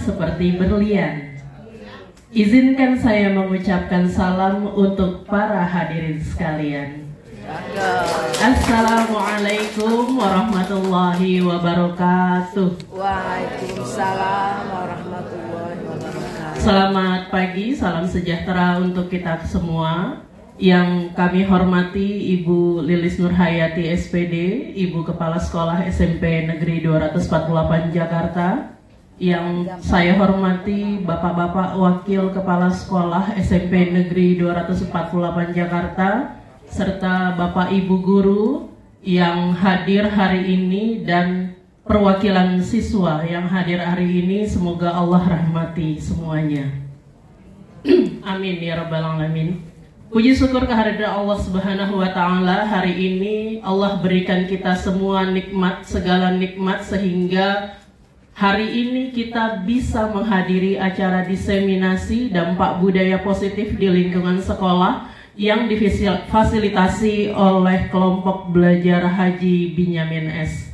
seperti berlian. Izinkan saya mengucapkan salam untuk para hadirin sekalian. Assalamualaikum warahmatullahi wabarakatuh. Waalaikumsalam warahmatullahi wabarakatuh. Selamat pagi, salam sejahtera untuk kita semua. Yang kami hormati Ibu Lilis Nurhayati SPD, Ibu Kepala Sekolah SMP Negeri 248 Jakarta. Yang saya hormati Bapak-Bapak Wakil Kepala Sekolah SMP Negeri 248 Jakarta, serta Bapak Ibu Guru yang hadir hari ini dan perwakilan siswa yang hadir hari ini. Semoga Allah rahmati semuanya. Amin ya rabbal alamin. Puji syukur kehadirat Allah Subhanahu wa Ta'ala. Hari ini Allah berikan kita semua nikmat, segala nikmat, sehingga hari ini kita bisa menghadiri acara diseminasi dampak budaya positif di lingkungan sekolah yang difasilitasi oleh kelompok belajar Haji Binyamin S.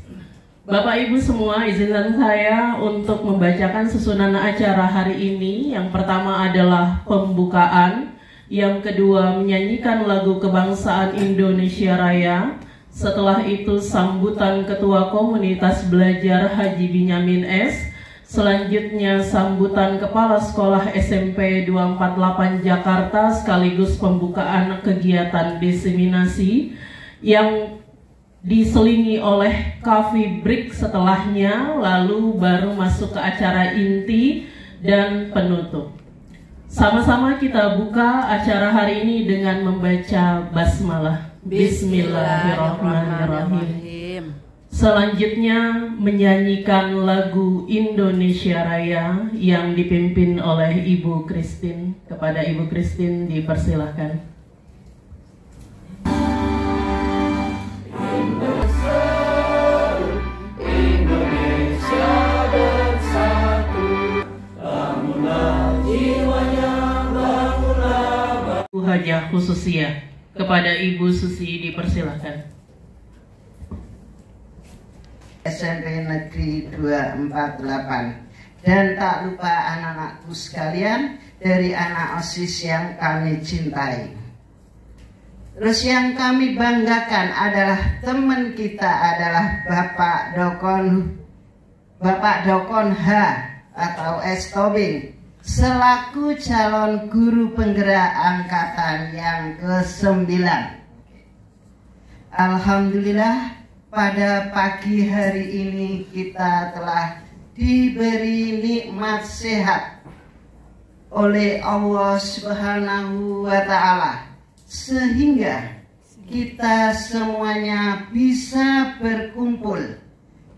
Bapak Ibu semua, izinkan saya untuk membacakan susunan acara hari ini. Yang pertama adalah pembukaan, yang kedua menyanyikan lagu kebangsaan Indonesia Raya. Setelah itu sambutan Ketua Komunitas Belajar Haji Binyamin S. Selanjutnya sambutan Kepala Sekolah SMP 248 Jakarta sekaligus pembukaan kegiatan diseminasi yang diselingi oleh coffee break setelahnya, lalu baru masuk ke acara inti dan penutup. Sama-sama kita buka acara hari ini dengan membaca basmalah. Bismillahirrahmanirrahim. Selanjutnya menyanyikan lagu Indonesia Raya yang dipimpin oleh Ibu Christine. Kepada Ibu Christine dipersilahkan. Hajah khususiyah. Kepada Ibu Susi dipersilahkan. SMP Negeri 248. Dan tak lupa anak-anakku sekalian dari anak OSIS yang kami cintai. Terus yang kami banggakan adalah teman kita adalah Bapak Dokon H atau S. Tobing selaku calon guru penggerak angkatan yang ke-9. Alhamdulillah pada pagi hari ini kita telah diberi nikmat sehat oleh Allah Subhanahu wa Ta'ala, sehingga kita semuanya bisa berkumpul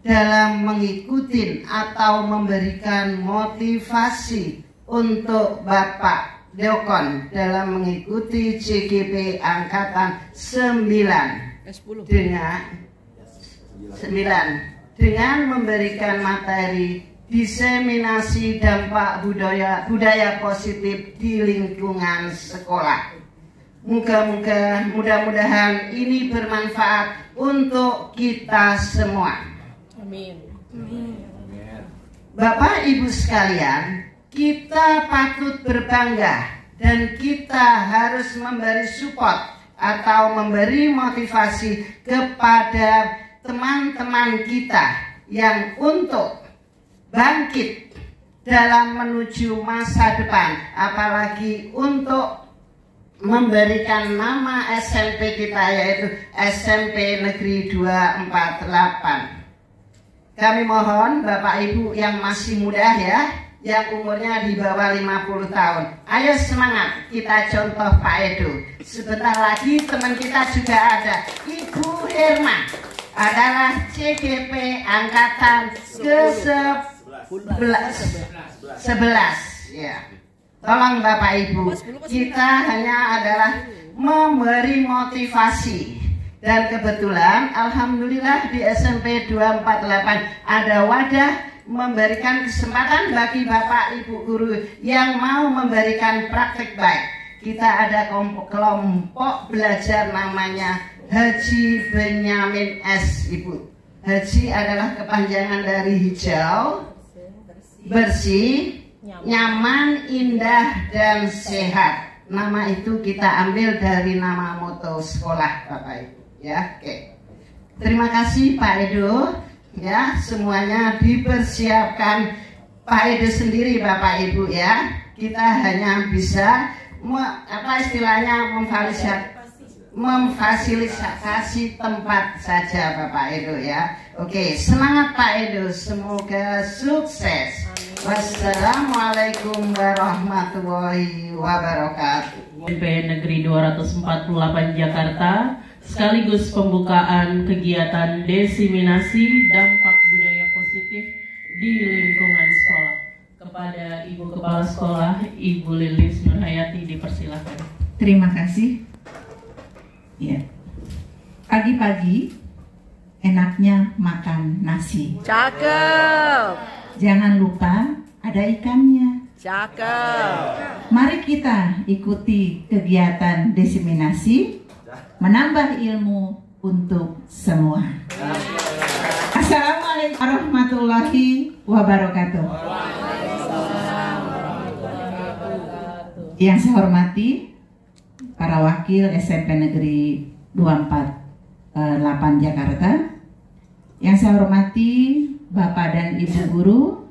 dalam mengikuti atau memberikan motivasi untuk Bapak Dokon dalam mengikuti CGP Angkatan 9 dengan memberikan materi diseminasi dampak budaya positif di lingkungan sekolah. Mudah-mudahan ini bermanfaat untuk kita semua. Amin. Bapak Ibu sekalian, kita patut berbangga dan kita harus memberi support atau memberi motivasi kepada teman-teman kita yang untuk bangkit dalam menuju masa depan, apalagi untuk memberikan nama SMP kita yaitu SMP Negeri 248. Kami mohon Bapak Ibu yang masih muda ya, yang umurnya di bawah 50 tahun. Ayo semangat, kita contoh Pak Edo. Sebentar lagi teman kita juga ada. Ibu Herma adalah CGP Angkatan ke-11 ya. Tolong Bapak Ibu, kita hanya adalah memberi motivasi. Dan kebetulan Alhamdulillah di SMP 248 ada wadah memberikan kesempatan bagi Bapak Ibu guru yang mau memberikan praktek baik. Kita ada kelompok belajar namanya Haji Binyamin S. Ibu. Haji adalah kepanjangan dari hijau, bersih, nyaman, indah, dan sehat. Nama itu kita ambil dari nama moto sekolah Bapak Ibu. Ya, oke. Terima kasih Pak Edo. Ya, semuanya dipersiapkan Pak Edo sendiri Bapak Ibu ya. Kita hanya bisa memfasilitasi tempat saja Bapak Edo ya. Oke, semangat Pak Edo, semoga sukses. Wassalamualaikum warahmatullahi wabarakatuh. SMP Negeri 248 Jakarta sekaligus pembukaan kegiatan diseminasi dampak budaya positif di lingkungan sekolah. Kepada Ibu Kepala Sekolah, Ibu Lilis Nurhayati, dipersilakan. Terima kasih. Ya. Pagi-pagi enaknya makan nasi. Cakep. Jangan lupa ada ikannya. Cakep. Mari kita ikuti kegiatan diseminasi, menambah ilmu untuk semua. Assalamualaikum warahmatullahi wabarakatuh. Yang saya hormati para wakil SMP Negeri 248 Jakarta, yang saya hormati Bapak dan Ibu guru,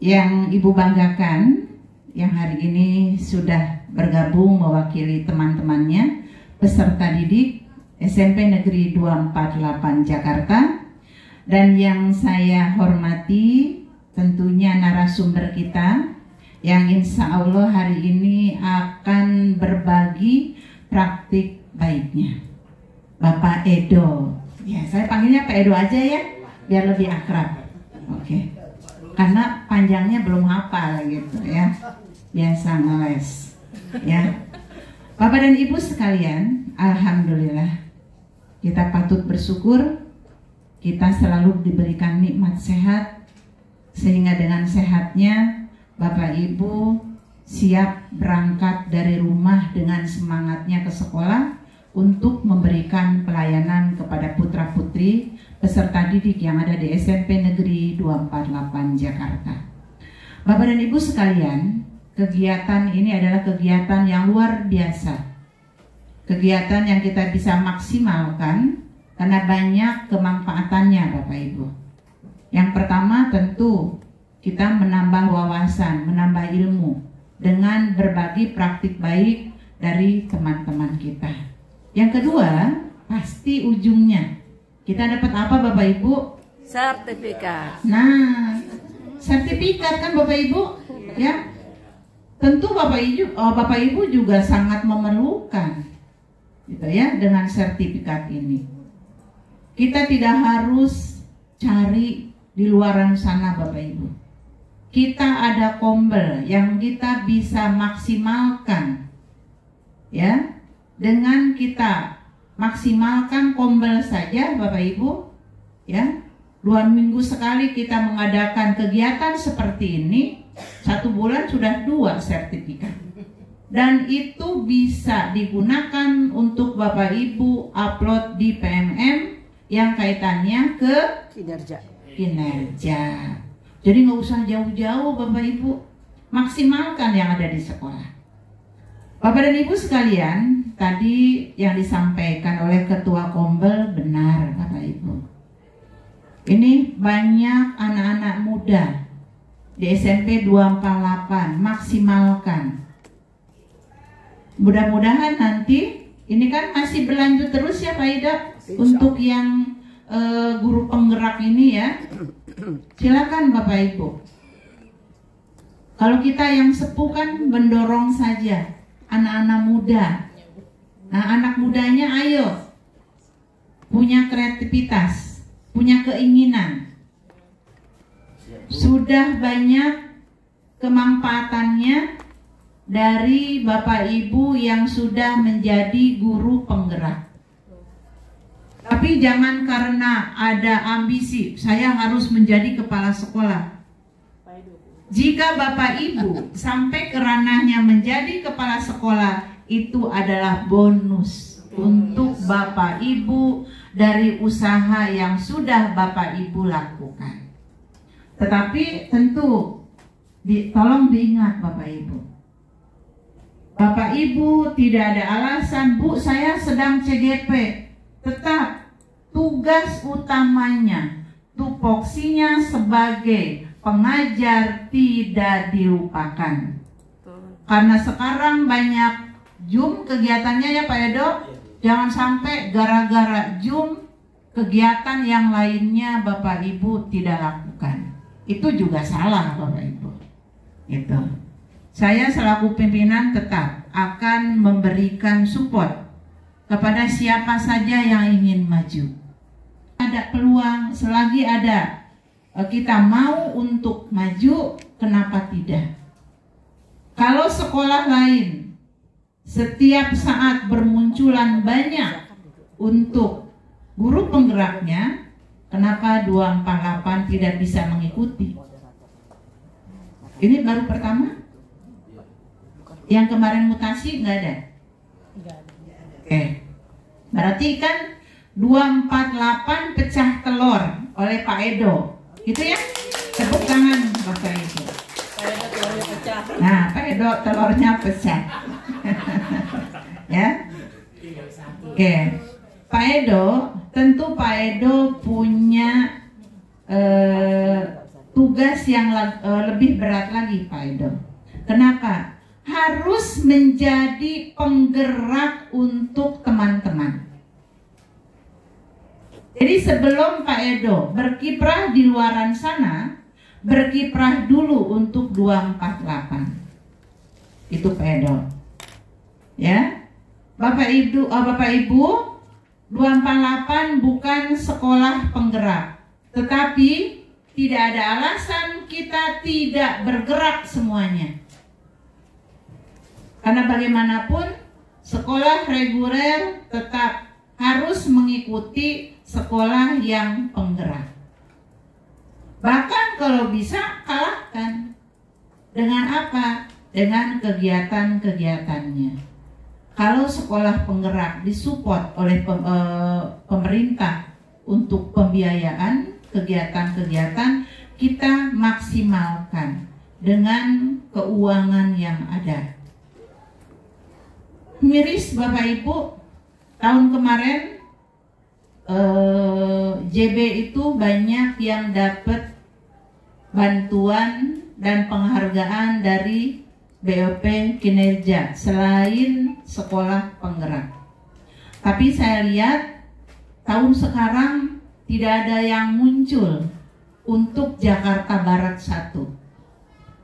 yang Ibu banggakan, yang hari ini sudah bergabung mewakili teman-temannya, peserta didik SMP Negeri 248 Jakarta, dan yang saya hormati tentunya narasumber kita, yang insya Allah hari ini akan berbagi praktik baiknya, Bapak Edo. Ya, saya panggilnya Pak Edo aja ya, biar lebih akrab. Oke. Karena panjangnya belum hafal gitu ya. Biasa ngeles. Ya. Bapak dan Ibu sekalian, alhamdulillah kita patut bersyukur kita selalu diberikan nikmat sehat, sehingga dengan sehatnya Bapak Ibu siap berangkat dari rumah dengan semangatnya ke sekolah untuk memberikan pelayanan kepada putra-putri peserta didik yang ada di SMP Negeri 248 Jakarta. Bapak dan Ibu sekalian, kegiatan ini adalah kegiatan yang luar biasa. Kegiatan yang kita bisa maksimalkan karena banyak kemanfaatannya Bapak Ibu. Yang pertama tentu kita menambah wawasan, menambah ilmu dengan berbagi praktik baik dari teman-teman kita. Yang kedua, pasti ujungnya kita dapat apa Bapak Ibu? Sertifikat. Nah, sertifikat kan Bapak Ibu? Ya. Tentu Bapak Ibu juga sangat memerlukan gitu ya dengan sertifikat ini. Kita tidak harus cari di luaran sana Bapak Ibu. Kita ada kombel yang kita bisa maksimalkan. Ya. Dengan kita maksimalkan kombel saja Bapak Ibu, ya, 2 minggu sekali kita mengadakan kegiatan seperti ini, 1 bulan sudah 2 sertifikat, dan itu bisa digunakan untuk Bapak Ibu upload di PMM yang kaitannya ke kinerja. Jadi nggak usah jauh-jauh Bapak Ibu, maksimalkan yang ada di sekolah. Bapak dan Ibu sekalian, tadi yang disampaikan oleh Ketua Kombel benar Bapak Ibu. Ini banyak anak-anak muda di SMP 248, maksimalkan. Mudah-mudahan nanti, ini kan masih berlanjut terus ya Pak Ida, untuk yang guru penggerak ini ya. Silakan Bapak Ibu. Kalau kita yang sepuh kan mendorong saja anak-anak muda. Nah, anak mudanya ayo punya kreativitas, punya keinginan. Sudah banyak kemanfaatannya dari Bapak Ibu yang sudah menjadi guru penggerak. Tapi jangan karena ada ambisi, saya harus menjadi kepala sekolah. Jika Bapak Ibu sampai ke ranahnya menjadi kepala sekolah, itu adalah bonus untuk Bapak Ibu dari usaha yang sudah Bapak Ibu lakukan. Tetapi tentu tolong diingat Bapak Ibu. Bapak Ibu tidak ada alasan, Bu saya sedang CGP. Tetap tugas utamanya, tupoksinya sebagai pengajar tidak dilupakan. Karena sekarang banyak Zoom kegiatannya ya Pak Edo. Jangan sampai gara-gara Zoom kegiatan yang lainnya Bapak Ibu tidak lakukan. Itu juga salah Bapak Ibu. Itu. Saya selaku pimpinan tetap akan memberikan support kepada siapa saja yang ingin maju. Ada peluang, selagi ada kita mau untuk maju, kenapa tidak? Kalau sekolah lain setiap saat bermunculan banyak untuk guru penggeraknya, kenapa 248 tidak bisa mengikuti? Ini baru pertama? Yang kemarin mutasi nggak ada? Oke. Berarti kan 248 pecah telur oleh Pak Edo. Gitu ya? Tepuk tangan Bapak Ibu. Nah, Pak Edo telurnya pecah. Ya. Oke. Pak Edo, tentu Pak Edo punya tugas yang lebih berat lagi Pak Edo. Kenapa? Harus menjadi penggerak untuk teman-teman. Jadi sebelum Pak Edo berkiprah di luaran sana, berkiprah dulu untuk 248. Itu Pak Edo. Ya. Bapak Ibu, 248 bukan sekolah penggerak, tetapi tidak ada alasan kita tidak bergerak semuanya. Karena bagaimanapun sekolah reguler tetap harus mengikuti sekolah yang penggerak. Bahkan kalau bisa kalahkan. Dengan apa? Dengan kegiatan-kegiatannya. Kalau sekolah penggerak disupport oleh pemerintah untuk pembiayaan kegiatan-kegiatan, kita maksimalkan dengan keuangan yang ada. Miris Bapak Ibu, tahun kemarin JB itu banyak yang dapat bantuan dan penghargaan dari BOP kinerja selain sekolah penggerak. Tapi saya lihat tahun sekarang tidak ada yang muncul untuk Jakarta Barat 1.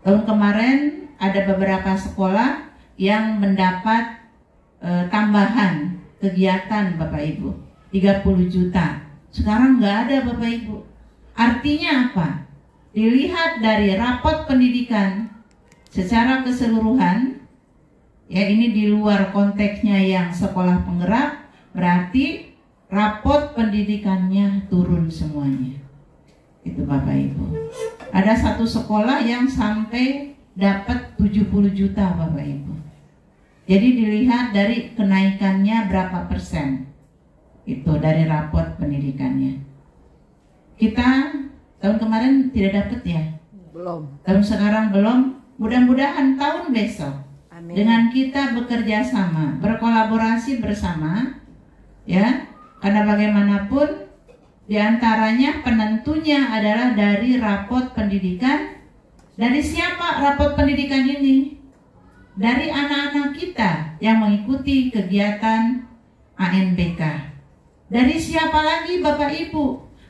Tahun kemarin ada beberapa sekolah yang mendapat tambahan kegiatan Bapak Ibu 30 juta. Sekarang nggak ada Bapak Ibu. Artinya apa? Dilihat dari rapot pendidikan secara keseluruhan, ya ini di luar konteksnya yang sekolah penggerak, berarti rapot pendidikannya turun semuanya. Itu Bapak Ibu. Ada satu sekolah yang sampai dapat 70 juta Bapak Ibu. Jadi dilihat dari kenaikannya berapa persen. Itu dari rapot pendidikannya. Kita tahun kemarin tidak dapat ya? Belum. Tahun sekarang belum. Mudah-mudahan tahun besok. Amin. Dengan kita bekerja sama, berkolaborasi bersama, ya. Karena bagaimanapun diantaranya penentunya adalah dari rapot pendidikan. Dari siapa rapot pendidikan ini? Dari anak-anak kita yang mengikuti kegiatan ANBK. Dari siapa lagi Bapak Ibu?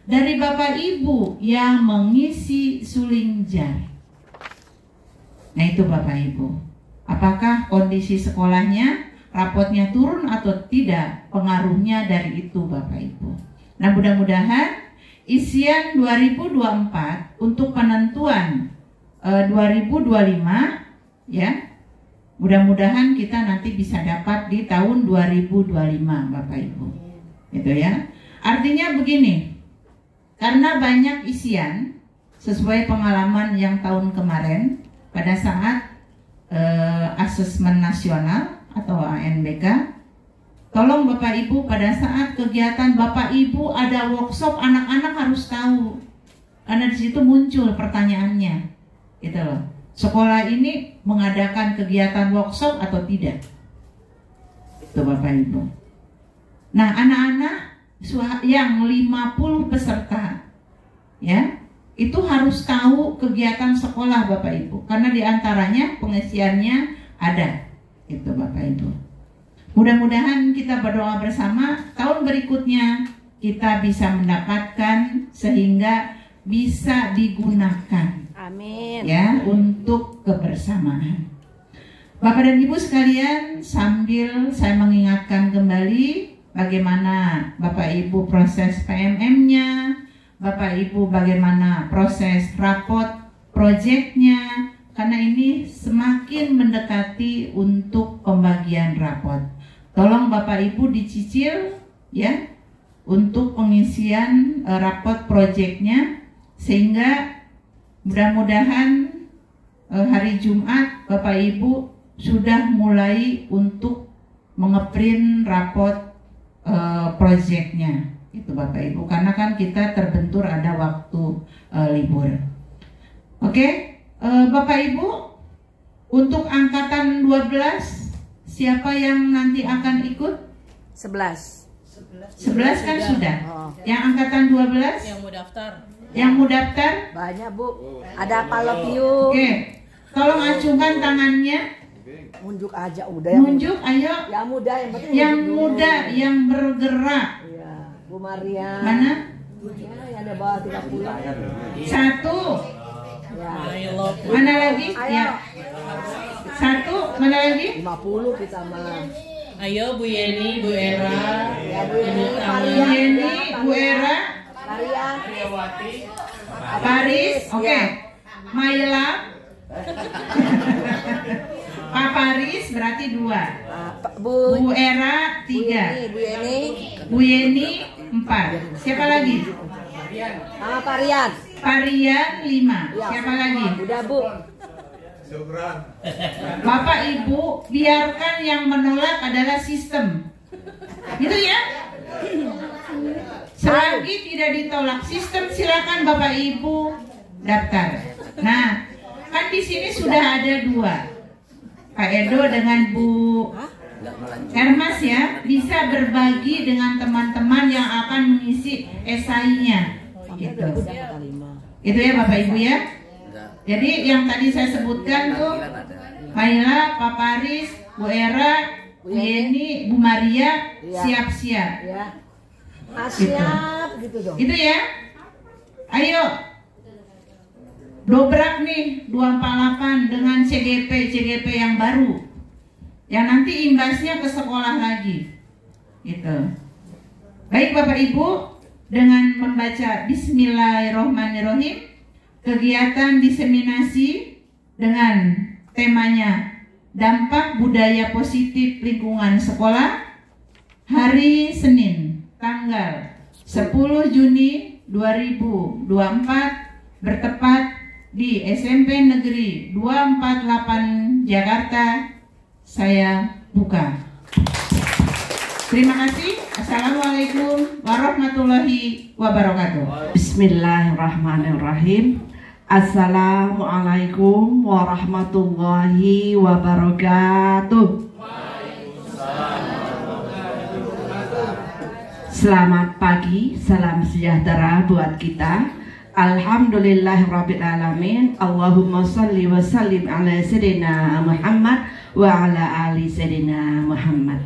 Dari Bapak Ibu yang mengisi suling jar. Nah itu Bapak Ibu. Apakah kondisi sekolahnya, rapotnya turun atau tidak? Pengaruhnya dari itu Bapak Ibu. Nah mudah-mudahan isian 2024 untuk penentuan 2025 ya. Mudah-mudahan kita nanti bisa dapat di tahun 2025 Bapak Ibu. Itu ya. Artinya begini. Karena banyak isian sesuai pengalaman yang tahun kemarin pada saat asesmen nasional atau ANBK. Tolong Bapak Ibu pada saat kegiatan Bapak Ibu ada workshop, anak-anak harus tahu. Karena di situ muncul pertanyaannya, gitu loh. Sekolah ini mengadakan kegiatan workshop atau tidak? Itu Bapak Ibu. Nah, anak-anak yang 50 peserta, ya, itu harus tahu kegiatan sekolah Bapak Ibu, karena diantaranya pengisiannya ada, itu Bapak Ibu. Mudah-mudahan kita berdoa bersama tahun berikutnya kita bisa mendapatkan sehingga bisa digunakan, Amin. ya, untuk kebersamaan. Bapak dan Ibu sekalian, sambil saya mengingatkan kembali bagaimana Bapak Ibu proses PMM-nya, Bapak Ibu bagaimana proses rapot proyeknya, karena ini semakin mendekati untuk pembagian rapot. Tolong Bapak Ibu dicicil, ya, untuk pengisian rapot proyeknya, sehingga mudah-mudahan hari Jumat Bapak Ibu sudah mulai untuk mengeprint rapot proyeknya, itu Bapak Ibu, karena kan kita terbentur ada waktu libur. Oke, Bapak Ibu, untuk angkatan 12 siapa yang nanti akan ikut? 11. 11 kan sudah. Oh. Yang angkatan 12? Yang mau daftar. Yang mau daftar? Banyak Bu. Ada Palopium. Oke, tolong acungkan tangannya. Unjuk aja udah yang Nunjuk, ayo. Yang muda yang penting. Yang unjuk dulu. muda, yang bergerak. Iya, Bu Maria. Mana? Ya, yang ada bawah 30. Satu. Ya. Mana lagi? Ayo. Ya. Satu, mana lagi? 50 kita mah. Ayo Bu Yeni, Bu Era, Ya Bu Yeni, Bu Maria. Yeni, Bu Era, Maria. Paris, oke. Ya. Maila, Pak Paris berarti 2. Bu Era 3. Bu Yeni. Bu Yeni 4. Siapa lagi? Sama Parian. Parian 5. Ya. Siapa lagi? Udah Bu. Bapak Ibu, biarkan yang menolak adalah sistem. Gitu ya? Selagi tidak ditolak sistem, silakan Bapak Ibu daftar. Nah, kan di sini sudah ada 2. Pak Edo dengan Bu Hermas, ya, bisa berbagi dengan teman-teman yang akan mengisi esainya. Gitu. Itu ya Bapak Ibu ya. Jadi yang tadi saya sebutkan tuh, Maila, Pak Paris, Bu Era, Bu Yeni, Bu Maria, siap-siap. Ya. Siap gitu dong. Itu ya. Ayo. Dobrak nih 248 dengan CGP yang baru. Yang nanti imbasnya ke sekolah lagi. Gitu. Baik Bapak Ibu, dengan membaca Bismillahirrohmanirrohim, kegiatan diseminasi dengan temanya Dampak Budaya Positif Lingkungan Sekolah, hari Senin tanggal 10 Juni 2024 bertepat di SMP Negeri 248 Jakarta. Saya buka. Terima kasih. Assalamualaikum warahmatullahi wabarakatuh. Bismillahirrahmanirrahim. Assalamualaikum warahmatullahi wabarakatuh. Selamat pagi, salam sejahtera buat kita. Alhamdulillahirrabbilalamin. Allahumma salli wa sallim ala sayyidina Muhammad wa ala ali sayyidina Muhammad.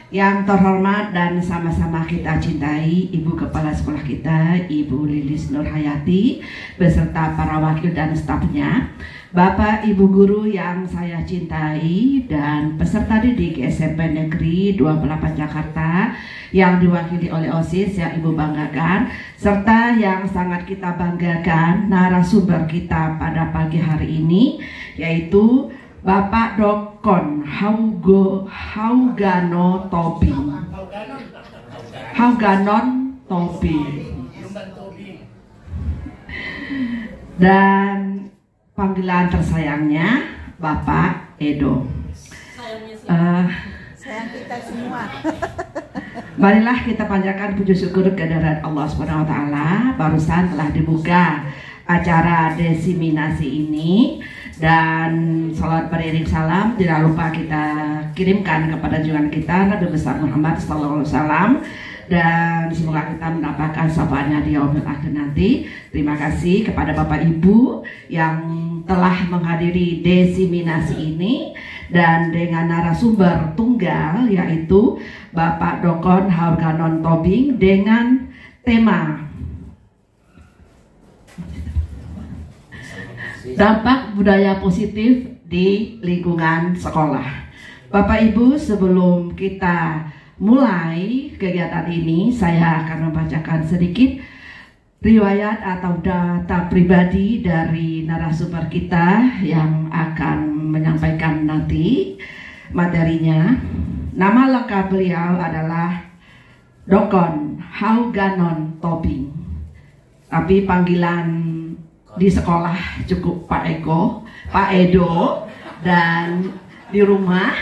Yang terhormat dan sama-sama kita cintai Ibu Kepala Sekolah kita, Ibu Lilis Nurhayati, beserta para wakil dan stafnya, Bapak Ibu Guru yang saya cintai, dan peserta didik SMP Negeri 28 Jakarta yang diwakili oleh OSIS yang Ibu banggakan, serta yang sangat kita banggakan narasumber kita pada pagi hari ini, yaitu Bapak Dokon Haugano Tobing. Hauganon Tobing. Dan panggilan tersayangnya Bapak Edo. Sayang kita semua. Marilah kita panjatkan puji syukur kehadirat Allah Subhanahu wa taala. Barusan telah dibuka acara desiminasi ini. Dan salawat beriring salam tidak lupa kita kirimkan kepada junjungan kita Nabi besar Muhammad SAW, dan semoga kita mendapatkan syafaatnya di yaumil akhir nanti. Terima kasih kepada Bapak Ibu yang telah menghadiri desiminasi ini dan dengan narasumber tunggal yaitu Bapak Dokon Haurganon Tobing dengan tema dampak budaya positif di lingkungan sekolah. Bapak Ibu, sebelum kita mulai kegiatan ini, saya akan membacakan sedikit riwayat atau data pribadi dari narasumber kita yang akan menyampaikan nanti materinya. Nama lengkap beliau adalah Dokon Haurganon Tobing, tapi panggilan di sekolah cukup Pak Eko, Pak Edo, dan di rumah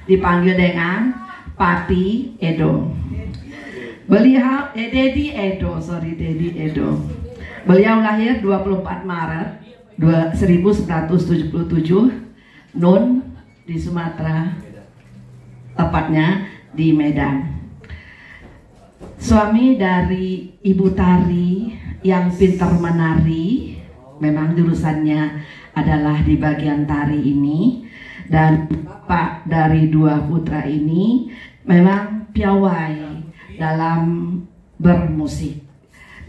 dipanggil dengan Papi Edo. Beliau Dedi Edo. Beliau lahir 24 Maret 1977 Nun di Sumatera, tepatnya di Medan. Suami dari Ibu Tari yang pintar menari. Memang jurusannya adalah di bagian tari ini, dan Pak dari dua putra ini memang piawai dalam bermusik.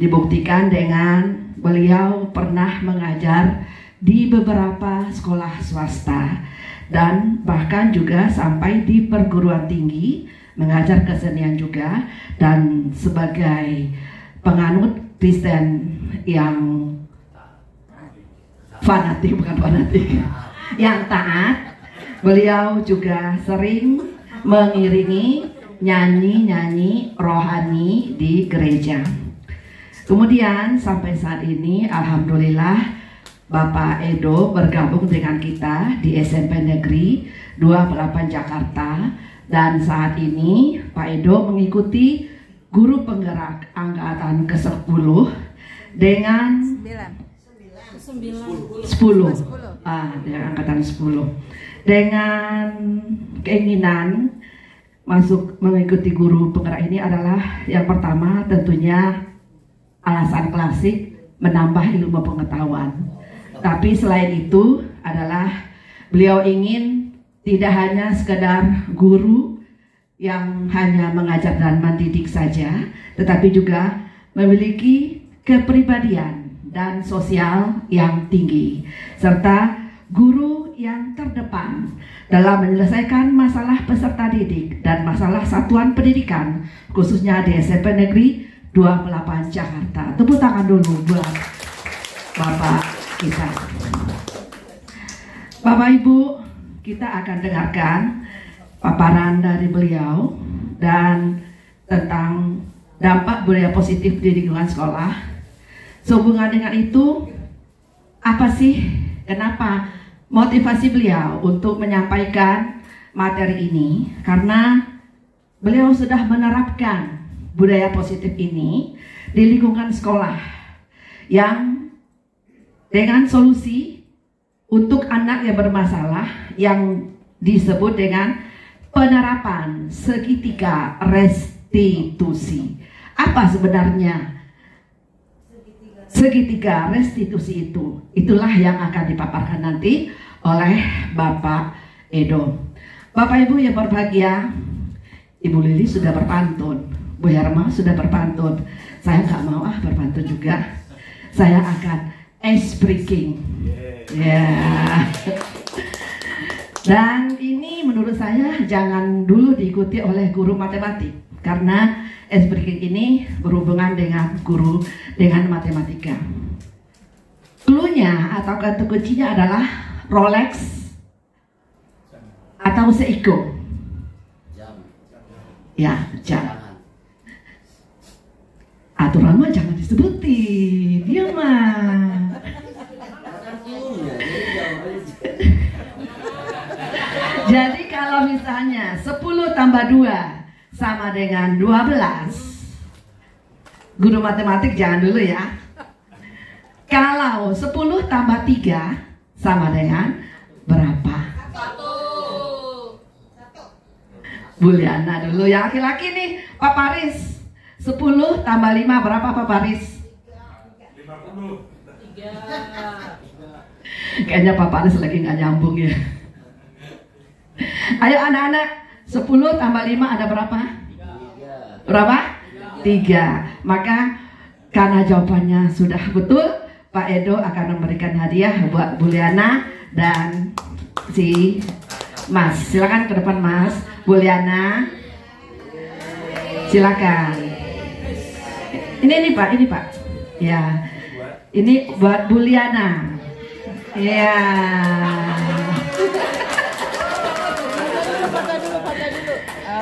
Dibuktikan dengan beliau pernah mengajar di beberapa sekolah swasta dan bahkan juga sampai di perguruan tinggi mengajar kesenian juga, dan sebagai penganut Kristen yang yang taat, beliau juga sering mengiringi nyanyi-nyanyi rohani di gereja. Kemudian sampai saat ini alhamdulillah Bapak Edo bergabung dengan kita di SMP Negeri 28 Jakarta, dan saat ini Pak Edo mengikuti guru penggerak angkatan ke-10 dengan 10 angkatan 10 dengan keinginan masuk mengikuti guru penggerak ini adalah yang pertama tentunya alasan klasik menambah ilmu pengetahuan, tapi selain itu adalah beliau ingin tidak hanya sekedar guru yang hanya mengajar dan mendidik saja, tetapi juga memiliki kepribadian dan sosial yang tinggi, serta guru yang terdepan dalam menyelesaikan masalah peserta didik dan masalah satuan pendidikan, khususnya di SMP Negeri 28 Jakarta. Tepuk tangan dulu buat Bapak kita. Bapak Ibu, kita akan dengarkan paparan dari beliau dan tentang dampak budaya positif di lingkungan sekolah. Sehubungan dengan itu, apa sih, kenapa motivasi beliau untuk menyampaikan materi ini? Karena beliau sudah menerapkan budaya positif ini di lingkungan sekolah yang dengan solusi untuk anak yang bermasalah yang disebut dengan penerapan segitiga restitusi. Apa sebenarnya segitiga restitusi itu? Itulah yang akan dipaparkan nanti oleh Bapak Edo. Bapak Ibu yang berbahagia, Ibu Lili sudah berpantun, Bu Herma sudah berpantun. Saya nggak mau berpantun juga. Saya akan ice breaking. Ya. Dan ini menurut saya jangan dulu diikuti oleh guru matematik, karena ice breaking ini berhubungan dengan guru dengan matematika. Cluenya atau kata kuncinya adalah Rolex atau Seiko. Ya, jam. Aturan mah jangan disebutin, dia mah. Jadi kalau misalnya 10 tambah 2 sama dengan 12, guru matematik jangan dulu ya. K Kalau 10 tambah 3 sama dengan berapa? 1. Buliana dulu, yang laki-laki nih, Pak Paris. 10 tambah 5 berapa Pak Paris? 50. 3. Kayaknya Pak Paris lagi nggak nyambung ya. Ayo anak-anak, 10 tambah 5 ada berapa? 3. Berapa? 3. Maka karena jawabannya sudah betul, Pak Edo akan memberikan hadiah buat Buliana dan si Mas. Silakan ke depan Mas. Buliana, silakan. Ini Pak, ini Pak. Ya, ini buat Buliana. Ya. Foto dulu.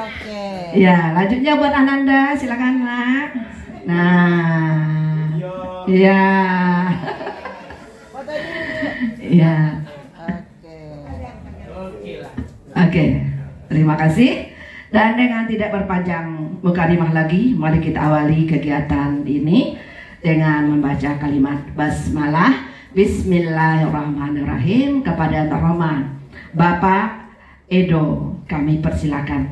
Oke. Ya, lanjutnya buat Ananda, silakan Nak. Nah, ya, Foto dulu. ya. Oke, terima kasih. Dan dengan tidak berpanjang mukadimah lagi, mari kita awali kegiatan ini dengan membaca kalimat basmalah. Bismillahirrahmanirrahim kepada Rahman. Bapak Edo, kami persilakan.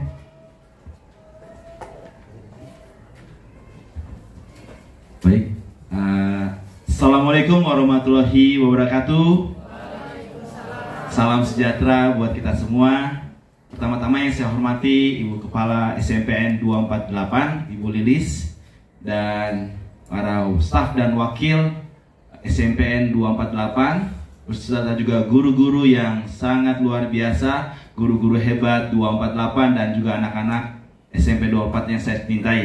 Baik, Assalamualaikum warahmatullahi wabarakatuh. Salam sejahtera buat kita semua. Pertama-tama yang saya hormati Ibu Kepala SMPN 248, Ibu Lilis, dan para staf dan wakil SMPN 248, beserta juga guru-guru yang sangat luar biasa, guru-guru hebat 248 dan juga anak-anak SMP 24 yang saya cintai.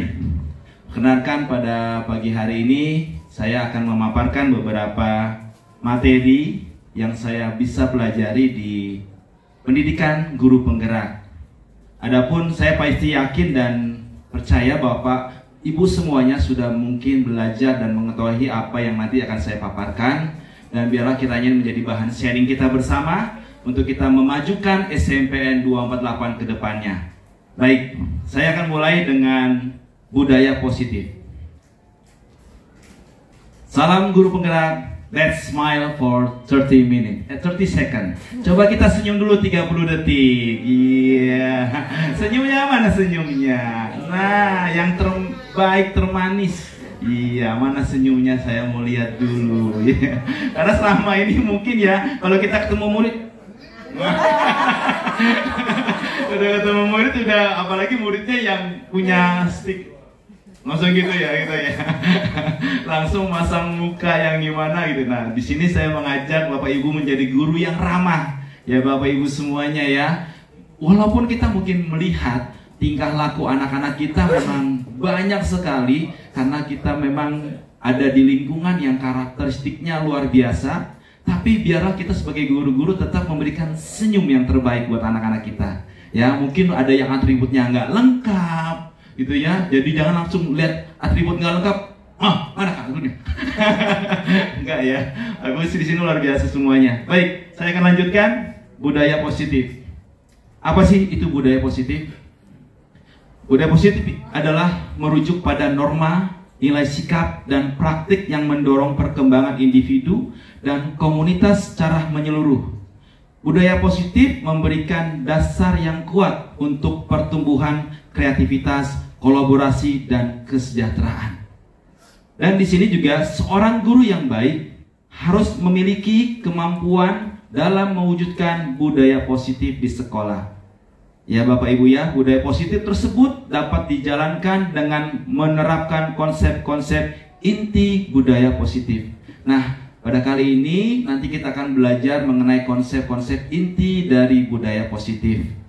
Perkenalkan pada pagi hari ini saya akan memaparkan beberapa materi yang saya bisa pelajari di pendidikan guru penggerak. Adapun saya pasti yakin dan percaya Bapak Ibu semuanya sudah mungkin belajar dan mengetahui apa yang nanti akan saya paparkan, dan biarlah kiranya menjadi bahan sharing kita bersama untuk kita memajukan SMPN 248 ke depannya. Baik, saya akan mulai dengan budaya positif. Salam guru penggerak. Let's smile for 30 minutes, 30 second. Coba kita senyum dulu 30 detik. Iya. Senyumnya mana senyumnya? Nah, yang terbaik, termanis. Iya, mana senyumnya, saya mau lihat dulu. Iya. Karena selama ini mungkin ya, kalau kita ketemu murid, udah ketemu murid, udah apalagi muridnya yang punya stick. Langsung gitu ya, langsung masang muka yang gimana gitu. Nah, di sini saya mengajak Bapak Ibu menjadi guru yang ramah, ya Bapak Ibu semuanya ya. Walaupun kita mungkin melihat tingkah laku anak-anak kita memang banyak sekali, karena kita memang ada di lingkungan yang karakteristiknya luar biasa. Tapi biarlah kita sebagai guru-guru tetap memberikan senyum yang terbaik buat anak-anak kita. Ya, mungkin ada yang atributnya nggak lengkap, gitu ya, jadi jangan langsung lihat atribut nggak lengkap, mana atributnya? Enggak ya, aku di sini luar biasa semuanya. Baik, saya akan lanjutkan budaya positif. Apa sih itu budaya positif? Budaya positif adalah merujuk pada norma, nilai sikap dan praktik yang mendorong perkembangan individu dan komunitas secara menyeluruh. Budaya positif memberikan dasar yang kuat untuk pertumbuhan kreativitas, kolaborasi dan kesejahteraan. Dan di sini juga seorang guru yang baik harus memiliki kemampuan dalam mewujudkan budaya positif di sekolah. Ya Bapak Ibu ya, budaya positif tersebut dapat dijalankan dengan menerapkan konsep-konsep inti budaya positif. Nah, pada kali ini nanti kita akan belajar mengenai konsep-konsep inti dari budaya positif.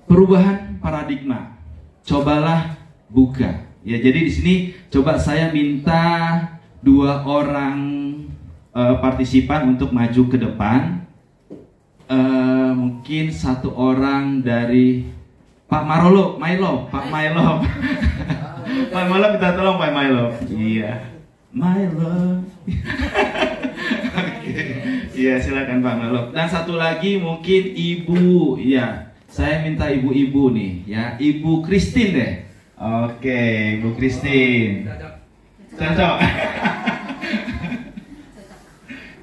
Perubahan paradigma. Cobalah buka. Ya, jadi di sini coba saya minta 2 orang partisipan untuk maju ke depan. Mungkin 1 orang dari Pak Marolo, Pak Milo. Pak Milo minta tolong Pak Milo. Iya. Milo. Iya, silakan Pak Milo. Dan 1 lagi mungkin Ibu, ya. Saya minta ibu-ibu nih, ya, Ibu Christine deh. Oke, Ibu Christine. Cocok.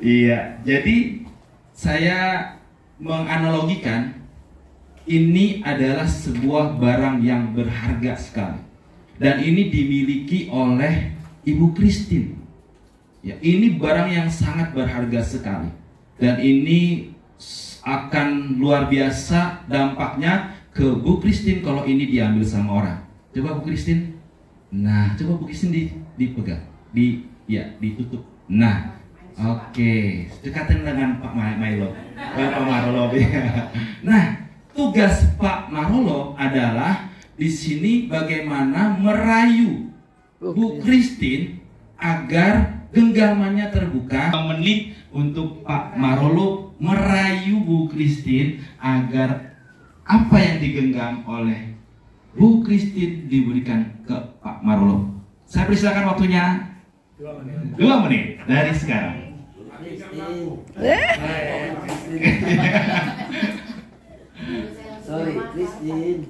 Iya, jadi saya menganalogikan ini adalah sebuah barang yang berharga sekali. Dan ini dimiliki oleh Ibu Christine. Ya, ini barang yang sangat berharga sekali. Dan ini akan luar biasa dampaknya ke Bu Christine kalau ini diambil sama orang. Coba Bu Christine. Nah, coba Bu Christine dipegang. Ditutup. Nah, oke. Dekatin dengan Pak Milo. Pak Marolo. Nah, tugas Pak Marolo adalah di sini bagaimana merayu Bu Christine agar genggamannya terbuka. Menit untuk Pak Marolo merayu Bu Christine agar apa yang digenggam oleh Bu Christine diberikan ke Pak Marolo. Saya persilakan waktunya 2 menit dari sekarang. Sorry, Christine.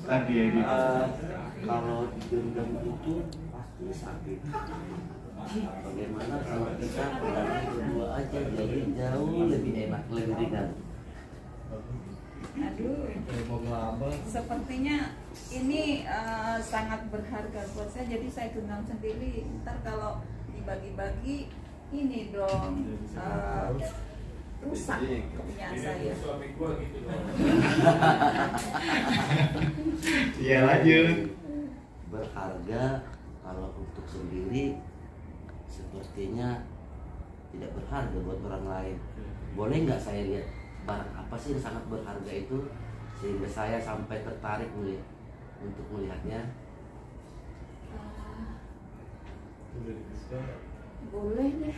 Tadi ya gitu. Kalau digenggam itu pasti sakit. Bagaimana kalau kita pegang berdua aja, jadi jauh lebih enak, lebih ringan. Aduh, sepertinya ini sangat berharga buat saya, jadi saya genggam sendiri. Ntar kalau dibagi-bagi ini dong rusak kepunyaan saya. Iya, lanjut. Berharga kalau untuk sendiri sepertinya tidak berharga buat orang lain. Boleh nggak saya lihat barang apa sih yang sangat berharga itu sehingga saya sampai tertarik untuk melihatnya? Boleh deh.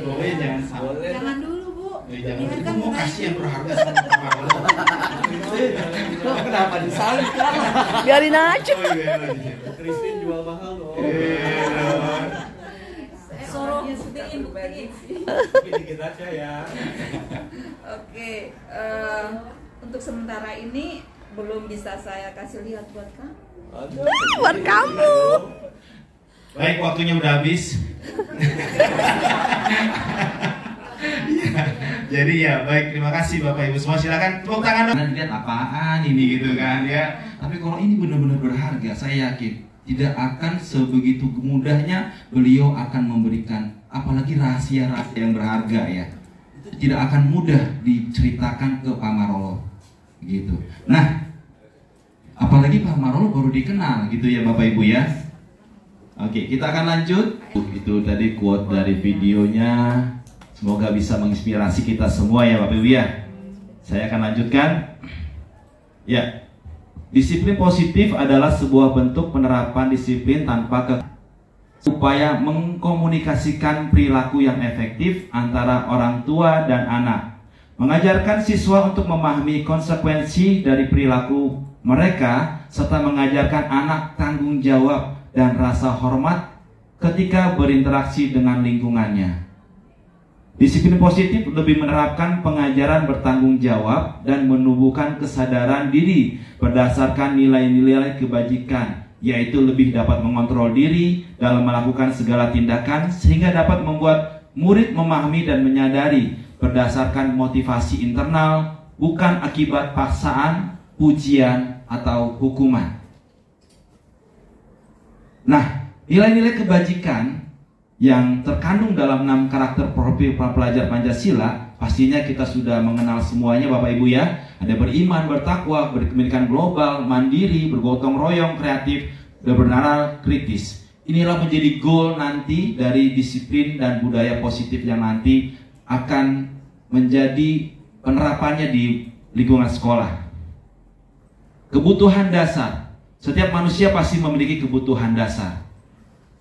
Boleh, jangan sampai. Jangan dulu, Bu. Jangan Biarkan itu mau kita- kasih yang berharga sama Pak Marolo. Kenapa disalib kan? Biarin aja. Oh iya, iya. Christine jual mahal loh. Suruh buktiin. Dikit aja ya. Oke, untuk sementara ini belum bisa saya kasih lihat buat kamu. Buat kamu. Baik, waktunya udah habis. Ya, jadi ya baik, terima kasih Bapak Ibu semua. Silakan tepuk tangan dong. Lihat apaan ini gitu kan ya. Tapi kalau ini benar-benar berharga, saya yakin tidak akan sebegitu mudahnya beliau akan memberikan, apalagi rahasia-rahasia yang berharga ya. Tidak akan mudah diceritakan ke Pak Marolo gitu. Nah, apalagi Pak Marolo baru dikenal gitu ya Bapak Ibu ya. Oke, kita akan lanjut. Itu tadi quote dari videonya. Semoga bisa menginspirasi kita semua ya Bapak Ibu ya. Saya akan lanjutkan. Ya, disiplin positif adalah sebuah bentuk penerapan disiplin tanpa upaya mengkomunikasikan perilaku yang efektif antara orang tua dan anak. Mengajarkan siswa untuk memahami konsekuensi dari perilaku mereka serta mengajarkan anak tanggung jawab dan rasa hormat ketika berinteraksi dengan lingkungannya. Disiplin positif lebih menerapkan pengajaran bertanggung jawab dan menumbuhkan kesadaran diri berdasarkan nilai-nilai kebajikan, yaitu lebih dapat mengontrol diri dalam melakukan segala tindakan sehingga dapat membuat murid memahami dan menyadari berdasarkan motivasi internal, bukan akibat paksaan, pujian, atau hukuman. Nah, nilai-nilai kebajikan yang terkandung dalam 6 karakter profil pelajar Pancasila pastinya kita sudah mengenal semuanya Bapak Ibu ya. Ada beriman, bertakwa, berkepentingan global, mandiri, bergotong royong, kreatif, dan bernalar kritis. Inilah menjadi goal nanti dari disiplin dan budaya positif yang nanti akan menjadi penerapannya di lingkungan sekolah. Kebutuhan dasar. Setiap manusia pasti memiliki kebutuhan dasar.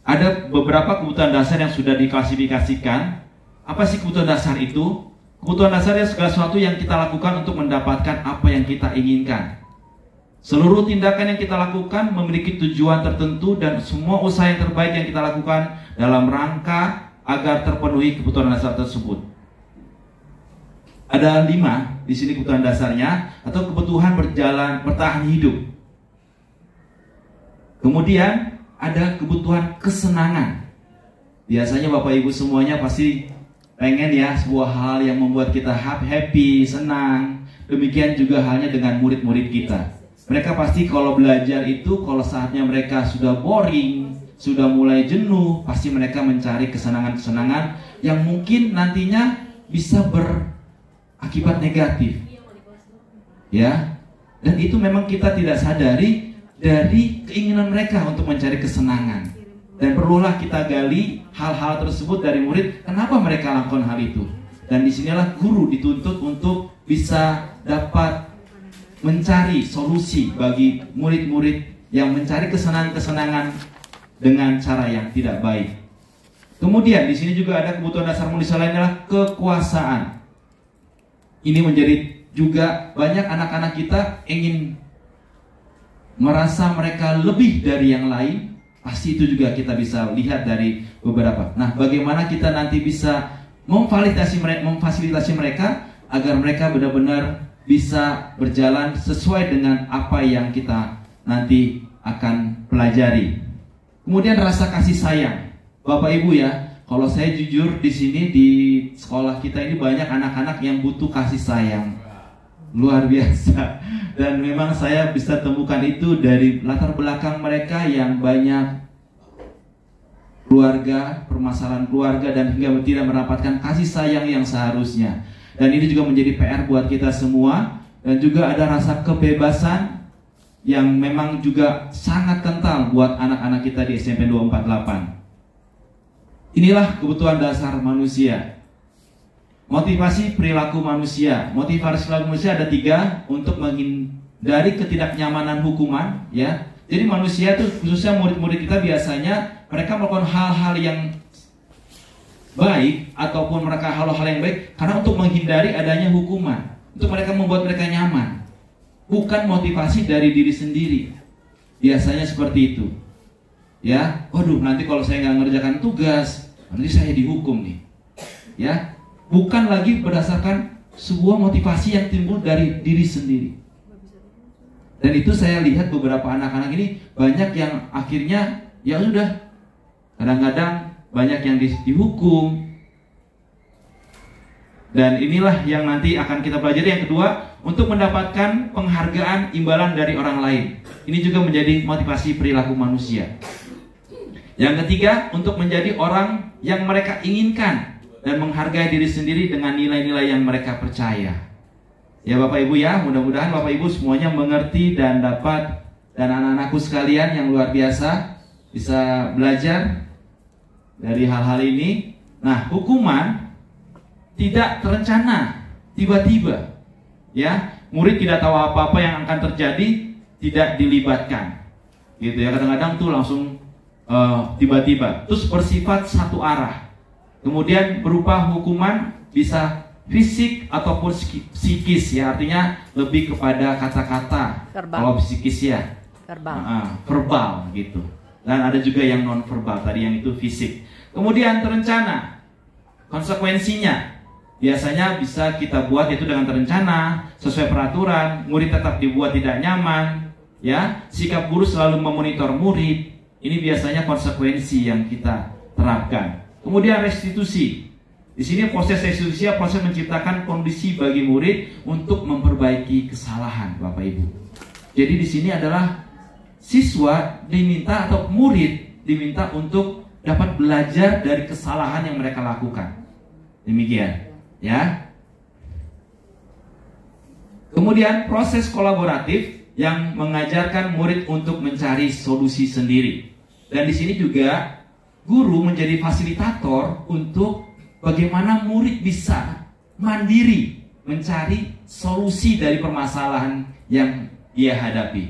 Ada beberapa kebutuhan dasar yang sudah diklasifikasikan. Apa sih kebutuhan dasar itu? Kebutuhan dasar adalah segala sesuatu yang kita lakukan untuk mendapatkan apa yang kita inginkan. Seluruh tindakan yang kita lakukan memiliki tujuan tertentu dan semua usaha yang terbaik yang kita lakukan dalam rangka agar terpenuhi kebutuhan dasar tersebut. Ada 5 di sini kebutuhan dasarnya atau kebutuhan bertahan hidup. Kemudian ada kebutuhan kesenangan. Biasanya Bapak Ibu semuanya pasti pengen ya sebuah hal yang membuat kita happy, senang. Demikian juga halnya dengan murid-murid kita. Mereka pasti kalau belajar itu, kalau saatnya mereka sudah boring, sudah mulai jenuh, pasti mereka mencari kesenangan-kesenangan yang mungkin nantinya bisa berakibat negatif. Ya. Dan itu memang kita tidak sadari dari keinginan mereka untuk mencari kesenangan. Dan perlulah kita gali hal-hal tersebut dari murid, kenapa mereka lakukan hal itu. Dan disinilah guru dituntut untuk bisa dapat mencari solusi bagi murid-murid yang mencari kesenangan-kesenangan dengan cara yang tidak baik. Kemudian di sini juga ada kebutuhan dasar manusia lain adalah kekuasaan. Ini menjadi juga banyak anak-anak kita ingin merasa mereka lebih dari yang lain. Pasti itu juga kita bisa lihat dari beberapa. Nah, bagaimana kita nanti bisa memfasilitasi mereka agar mereka benar-benar bisa berjalan sesuai dengan apa yang kita nanti akan pelajari. Kemudian rasa kasih sayang. Bapak Ibu ya, kalau saya jujur di sini di sekolah kita ini banyak anak-anak yang butuh kasih sayang. Luar biasa. Dan memang saya bisa temukan itu dari latar belakang mereka yang banyak keluarga, permasalahan keluarga, dan hingga tidak mendapatkan kasih sayang yang seharusnya. Dan ini juga menjadi PR buat kita semua. Dan juga ada rasa kebebasan yang memang juga sangat kental buat anak-anak kita di SMP 248. Inilah kebutuhan dasar manusia. Motivasi perilaku manusia. Motivasi perilaku manusia ada 3 untuk menghindari ketidaknyamanan hukuman, ya. Jadi manusia itu khususnya murid-murid kita biasanya mereka melakukan hal-hal yang baik ataupun mereka hal-hal yang baik karena untuk menghindari adanya hukuman, untuk mereka membuat mereka nyaman, bukan motivasi dari diri sendiri. Biasanya seperti itu, ya. Waduh, nanti kalau saya nggak ngerjakan tugas, nanti saya dihukum nih, ya. Bukan lagi berdasarkan sebuah motivasi yang timbul dari diri sendiri. Dan itu saya lihat beberapa anak-anak ini banyak yang akhirnya ya sudah, kadang-kadang banyak yang dihukum. Dan inilah yang nanti akan kita pelajari. Yang kedua, untuk mendapatkan penghargaan imbalan dari orang lain. Ini juga menjadi motivasi perilaku manusia. Yang ketiga, untuk menjadi orang yang mereka inginkan dan menghargai diri sendiri dengan nilai-nilai yang mereka percaya. Ya Bapak Ibu ya, mudah-mudahan Bapak Ibu semuanya mengerti dan dapat, dan anak-anakku sekalian yang luar biasa bisa belajar dari hal-hal ini. Nah, hukuman tidak terencana, tiba-tiba, ya. Murid tidak tahu apa-apa yang akan terjadi, tidak dilibatkan, gitu ya. Kadang-kadang tuh langsung tiba-tiba, terus bersifat satu arah. Kemudian berupa hukuman bisa fisik ataupun psikis, ya, artinya lebih kepada kata-kata. Kalau psikis ya verbal gitu. Dan ada juga yang non verbal tadi, yang itu fisik. Kemudian terencana, konsekuensinya biasanya bisa kita buat itu dengan terencana, sesuai peraturan. Murid tetap dibuat tidak nyaman, ya. Sikap guru selalu memonitor murid. Ini biasanya konsekuensi yang kita terapkan. Kemudian restitusi. Di sini proses restitusi, proses menciptakan kondisi bagi murid untuk memperbaiki kesalahan, Bapak Ibu. Jadi di sini adalah siswa diminta atau murid diminta untuk dapat belajar dari kesalahan yang mereka lakukan. Demikian, ya. Kemudian proses kolaboratif yang mengajarkan murid untuk mencari solusi sendiri. Dan di sini juga guru menjadi fasilitator untuk bagaimana murid bisa mandiri mencari solusi dari permasalahan yang dia hadapi.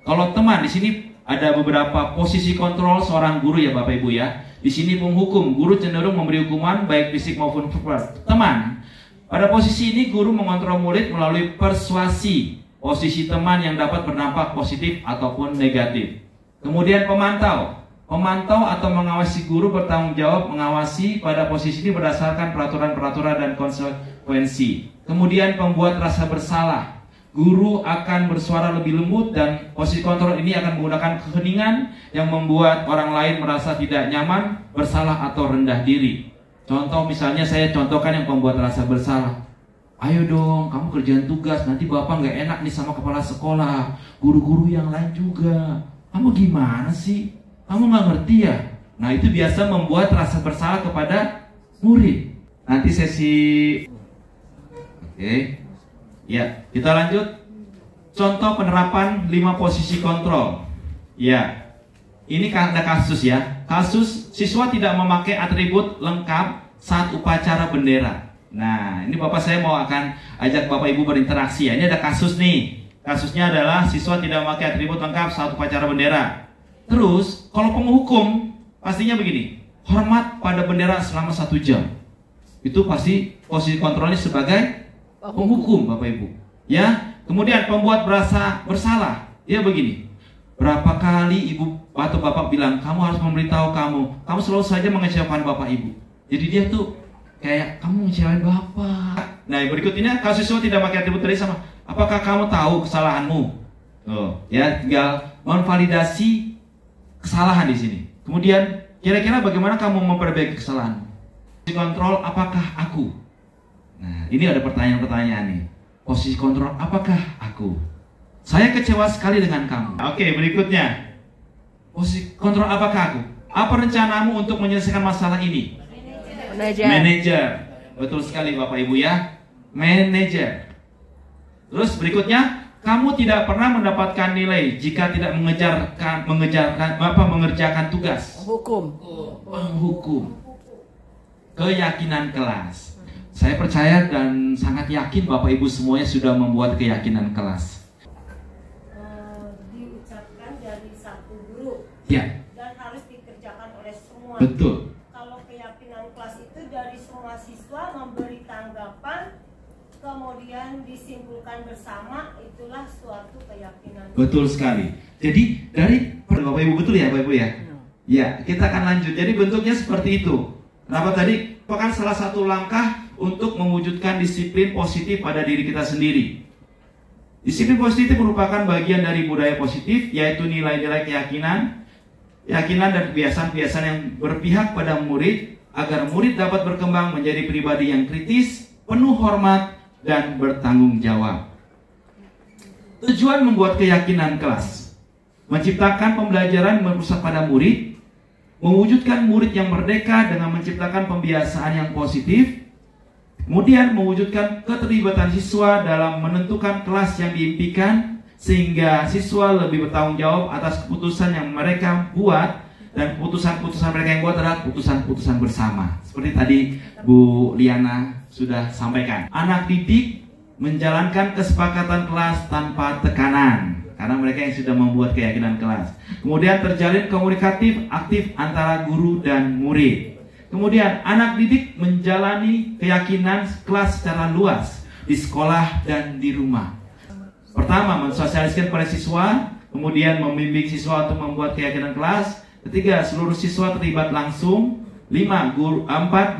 Kalau teman, di sini ada beberapa posisi kontrol seorang guru ya Bapak Ibu ya. Di sini menghukum, guru cenderung memberi hukuman baik fisik maupun verbal. Teman, pada posisi ini guru mengontrol murid melalui persuasi. Posisi teman yang dapat berdampak positif ataupun negatif. Kemudian pemantau. Pemantau atau mengawasi guru bertanggung jawab mengawasi pada posisi ini berdasarkan peraturan-peraturan dan konsekuensi. kemudian pembuat rasa bersalah. Guru akan bersuara lebih lembut dan posisi kontrol ini akan menggunakan keheningan yang membuat orang lain merasa tidak nyaman, bersalah atau rendah diri. Contoh misalnya saya contohkan yang pembuat rasa bersalah. Ayo dong, kamu kerjaan tugas, nanti bapak nggak enak nih sama kepala sekolah, guru-guru yang lain juga. Kamu gimana sih? Kamu nggak ngerti ya? Nah itu biasa membuat rasa bersalah kepada murid. Nanti sesi, oke. Ya, kita lanjut. Contoh penerapan 5 posisi kontrol. Ya, ini ada kasus ya. Kasus siswa tidak memakai atribut lengkap saat upacara bendera. Nah, ini Bapak saya mau akan ajak Bapak Ibu berinteraksi ya. Ini ada kasus nih. Kasusnya adalah siswa tidak memakai atribut lengkap saat upacara bendera. Terus, kalau penghukum, pastinya begini. Hormat pada bendera selama 1 jam. Itu pasti posisi kontrolnya sebagai penghukum Bapak Ibu. Ya, kemudian pembuat merasa bersalah. Ya begini. Berapa kali ibu atau bapak bilang kamu harus memberitahu kamu selalu saja mengecewakan bapak ibu. Jadi dia tuh kayak kamu mengecewakan bapak. Nah, berikutnya kalau siswa tidak pakai atribut tadi sama. Apakah kamu tahu kesalahanmu? Oh, ya tinggal memvalidasi kesalahan di sini. Kemudian kira-kira bagaimana kamu memperbaiki kesalahanmu? Kontrol apakah aku? Nah, ini ada pertanyaan-pertanyaan nih. Posisi kontrol, apakah aku? Saya kecewa sekali dengan kamu. Oke, berikutnya. Posisi kontrol, apakah aku? Apa rencanamu untuk menyelesaikan masalah ini? Manajer. Betul sekali Bapak Ibu ya. Manajer. Terus berikutnya, kamu tidak pernah mendapatkan nilai jika tidak mengerjakan tugas. Penghukum. Keyakinan kelas. Saya percaya dan sangat yakin Bapak Ibu semuanya sudah membuat keyakinan kelas. Diucapkan dari satu guru. Ya. Dan harus dikerjakan oleh semua. Betul. Kalau keyakinan kelas itu dari semua siswa memberi tanggapan, kemudian disimpulkan bersama, itulah suatu keyakinan. Betul sekali. Jadi dari Bapak Ibu betul ya Bapak Ibu ya? Ya, kita akan lanjut. Jadi bentuknya seperti itu. Kenapa tadi? Merupakan salah satu langkah untuk mewujudkan disiplin positif pada diri kita sendiri. Disiplin positif merupakan bagian dari budaya positif, yaitu nilai-nilai keyakinan dan kebiasaan-kebiasaan yang berpihak pada murid, agar murid dapat berkembang menjadi pribadi yang kritis, penuh hormat, dan bertanggung jawab. Tujuan membuat keyakinan kelas, menciptakan pembelajaran berpusat pada murid, mewujudkan murid yang merdeka dengan menciptakan pembiasaan yang positif, kemudian mewujudkan keterlibatan siswa dalam menentukan kelas yang diimpikan, sehingga siswa lebih bertanggung jawab atas keputusan yang mereka buat, dan keputusan-keputusan mereka yang buat adalah keputusan-keputusan bersama. Seperti tadi Bu Liana sudah sampaikan. Anak didik menjalankan kesepakatan kelas tanpa tekanan, karena mereka yang sudah membuat keyakinan kelas. Kemudian terjalin komunikatif aktif antara guru dan murid. Kemudian anak didik menjalani keyakinan kelas secara luas di sekolah dan di rumah. Pertama, mensosialisasikan pada siswa, kemudian membimbing siswa untuk membuat keyakinan kelas. Ketiga, seluruh siswa terlibat langsung. 4,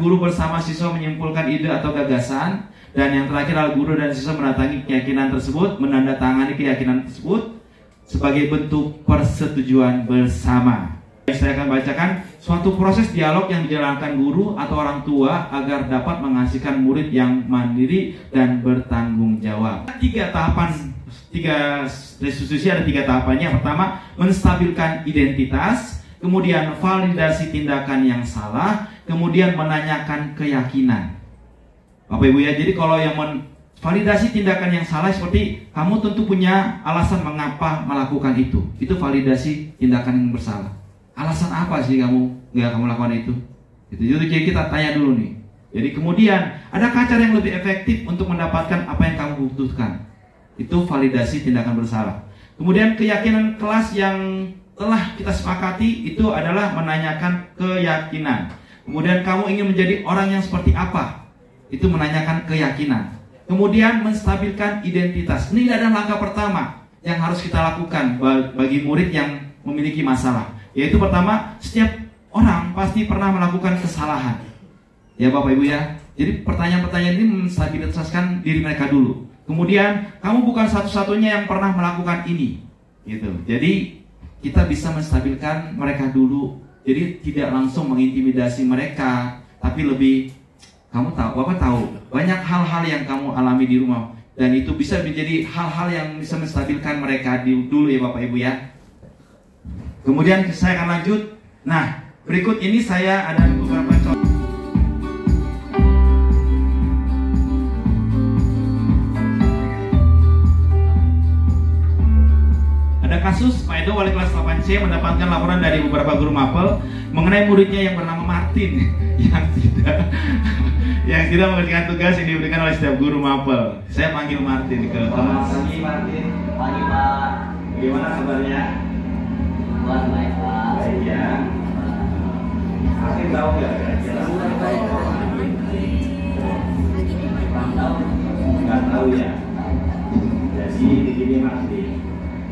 guru bersama siswa menyimpulkan ide atau gagasan. Dan yang terakhir adalah guru dan siswa mendatangi keyakinan tersebut, menandatangani keyakinan tersebut sebagai bentuk persetujuan bersama. Saya akan bacakan suatu proses dialog yang dijalankan guru atau orang tua agar dapat menghasilkan murid yang mandiri dan bertanggung jawab. 3 restitusi ada 3 tahapannya. Pertama, menstabilkan identitas, kemudian validasi tindakan yang salah, kemudian menanyakan keyakinan. Bapak Ibu ya, jadi kalau yang validasi tindakan yang salah seperti kamu tentu punya alasan mengapa melakukan itu. Itu validasi tindakan yang bersalah. Alasan apa sih kamu lakukan itu? Jadi kita tanya dulu nih. Jadi kemudian adakah cara yang lebih efektif untuk mendapatkan apa yang kamu butuhkan? Itu validasi tindakan bersalah. Kemudian keyakinan kelas yang telah kita sepakati itu adalah menanyakan keyakinan. Kemudian kamu ingin menjadi orang yang seperti apa? Itu menanyakan keyakinan. Kemudian menstabilkan identitas. Ini adalah langkah pertama yang harus kita lakukan bagi murid yang memiliki masalah. Yaitu pertama, setiap orang pasti pernah melakukan kesalahan. Ya Bapak Ibu ya. Jadi pertanyaan-pertanyaan ini menstabilitaskan diri mereka dulu. Kemudian kamu bukan satu-satunya yang pernah melakukan ini, gitu. Jadi kita bisa menstabilkan mereka dulu. Jadi tidak langsung mengintimidasi mereka, tapi lebih kamu tahu, Bapak tahu banyak hal-hal yang kamu alami di rumah, dan itu bisa menjadi hal-hal yang bisa menstabilkan mereka dulu ya Bapak Ibu ya. Kemudian saya akan lanjut. Nah, berikut ini saya ada beberapa contoh. Ada kasus Pak Edo wali kelas 8C mendapatkan laporan dari beberapa guru mapel mengenai muridnya yang bernama Martin yang tidak mengerjakan tugas yang diberikan oleh setiap guru mapel. Saya panggil Martin ke kelas. Pagi Martin. Pagi Pak. Bagaimana kabarnya? Baik Pak. Baik ya. Martin tahu nggak kira-kira? Nggak tahu ya. Jadi begini Martin.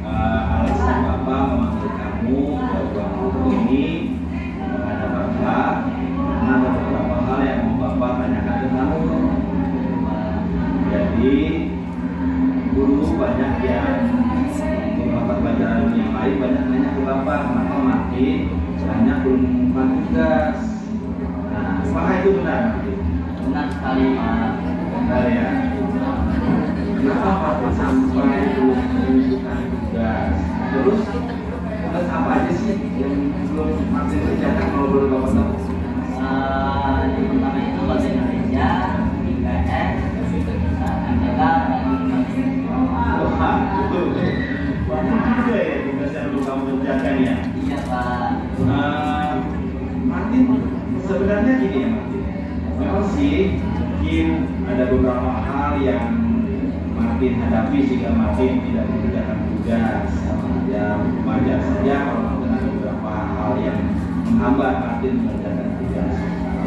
Alasan Bapak memanggil kamu ke ruang guru ini menghadap Bapak karena ada beberapa hal yang mau Bapak tanyakan ke kamu. Jadi guru banyak yang di mata pelajaran yang lain banyak nanya ke Bapak kenapa Martin banyak belum mengumpulkan tugas. Nah, apakah itu benar Martin? Benar sekali Pak. Benar ya. Kenapa Bapak sampai belum menunjukkan tugas? Terus tugas apa aja sih yang belum Martin kerjakan kalau boleh Bapak tahu? Yang pertama itu bahasa Indonesia, IPS, MTK, dan wah, banyak juga ya tugas yang belum kamu kerjakan ya? Iya Pak. Martin, sebenarnya gini ya Martin, memang sih mungkin ada beberapa hal yang Martin hadapi sehingga Martin tidak mengerjakan tugas. Ya wajar saja kalau Martin ada beberapa hal yang menghambat Martin mengerjakan tugas.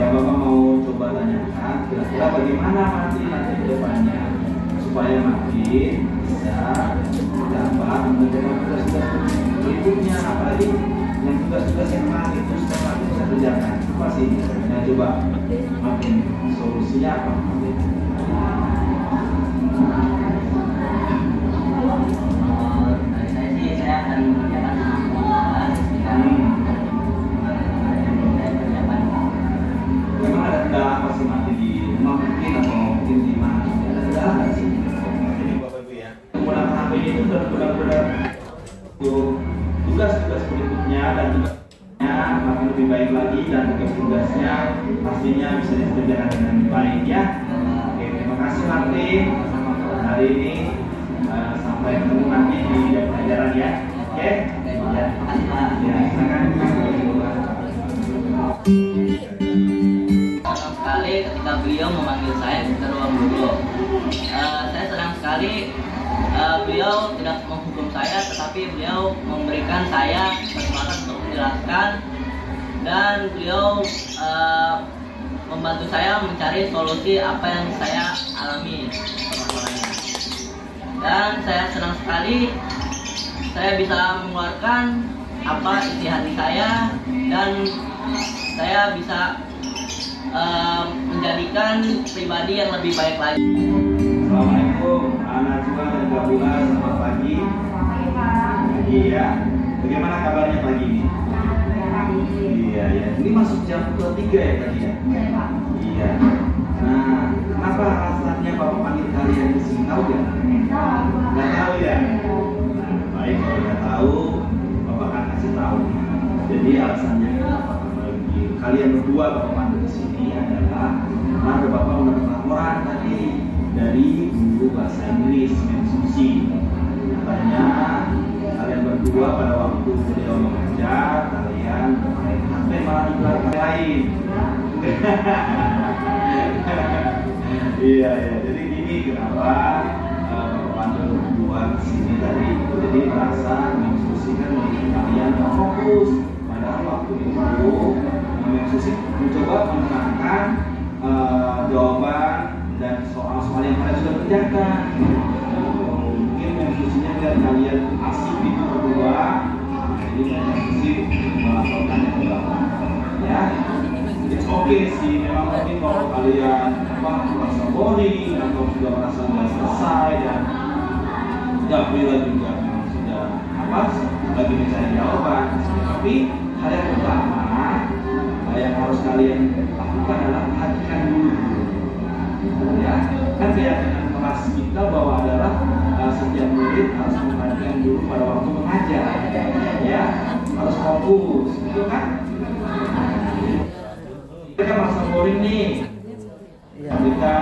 Ya Bapak mau coba tanyakan kira-kira bagaimana Martin nanti ke depannya supaya Martin bisa dapat mengerjakan tugas-tugas berikutnya, apalagi yang tugas-tugas yang Martin itu supaya Martin bisa kerjakan. Apa sih? Nah coba Martin solusinya apa Martin? Saya akan mengerjakan tugas memang ada kendala apa sih Martin di rumah mungkin atau mungkin di mana? Ada kendala nggak sih? Ini Bapak Ibu ya. Penggunaan HP itu benar-benar tugas-tugas berikutnya dan tugasnya makin lebih baik lagi dan tugas-tugasnya pastinya bisa dikerjakan dengan baik ya. Oke, terima kasih Martin hari ini. Sampai ketemu nanti di pelajaran ya. Oke? Ya, silakan. Senang sekali ketika beliau memanggil saya ke ruang guru. Saya senang sekali beliau tidak menghukum saya, tetapi beliau memberikan saya kesempatan untuk menjelaskan dan beliau membantu saya mencari solusi apa yang saya alami permasalahannya. Dan saya senang sekali saya bisa mengeluarkan apa isi hati saya dan saya bisa menjadikan pribadi yang lebih baik lagi. Assalamualaikum, anak juga dan Kabula, selamat pagi. Pagi ya. Bagaimana kabarnya pagi ini? Iya ya. Ini masuk jam ke-3 ya tadi ya? Iya. Nah, kenapa alasannya Bapak panggil kalian di sini? Tahu nggak? Nggak tahu ya? Baik, kalau nggak tahu, Bapak akan kasih tahu. Jadi alasannya kenapa bagi kalian berdua Bapak panggil di sini adalah karena Bapak mendapat laporan tadi dari guru bahasa Inggris Susi. Katanya kalian berdua pada waktu beliau mengajar, kalian main HP malah di belakang lain. Iya ya, jadi gini kenapa panggil berdua di sini tadi. Jadi merasa mensusikan kalian nggak fokus. Padahal waktu itu Susi mencoba menerangkan jawaban dan soal-soal yang kalian sudah kerjakan. Mungkin Susinya biar kalian asik itu berdua. Jadi Susi melaporkannya ke Bapak. Ya, it's okay. oke sih, memang mungkin kalau kalian merasa boring atau sudah merasa nggak selesai dan nggak bila juga memang sudah lagi mencari jawaban. Tapi hal yang pertama yang harus kalian lakukan adalah perhatikan dulu, ya. Kan keyakinan kelas kita bahwa adalah setiap murid harus memperhatikan dulu pada waktu mengajar, ya, harus fokus, gitu kan? Mereka merasa boring nih, ketika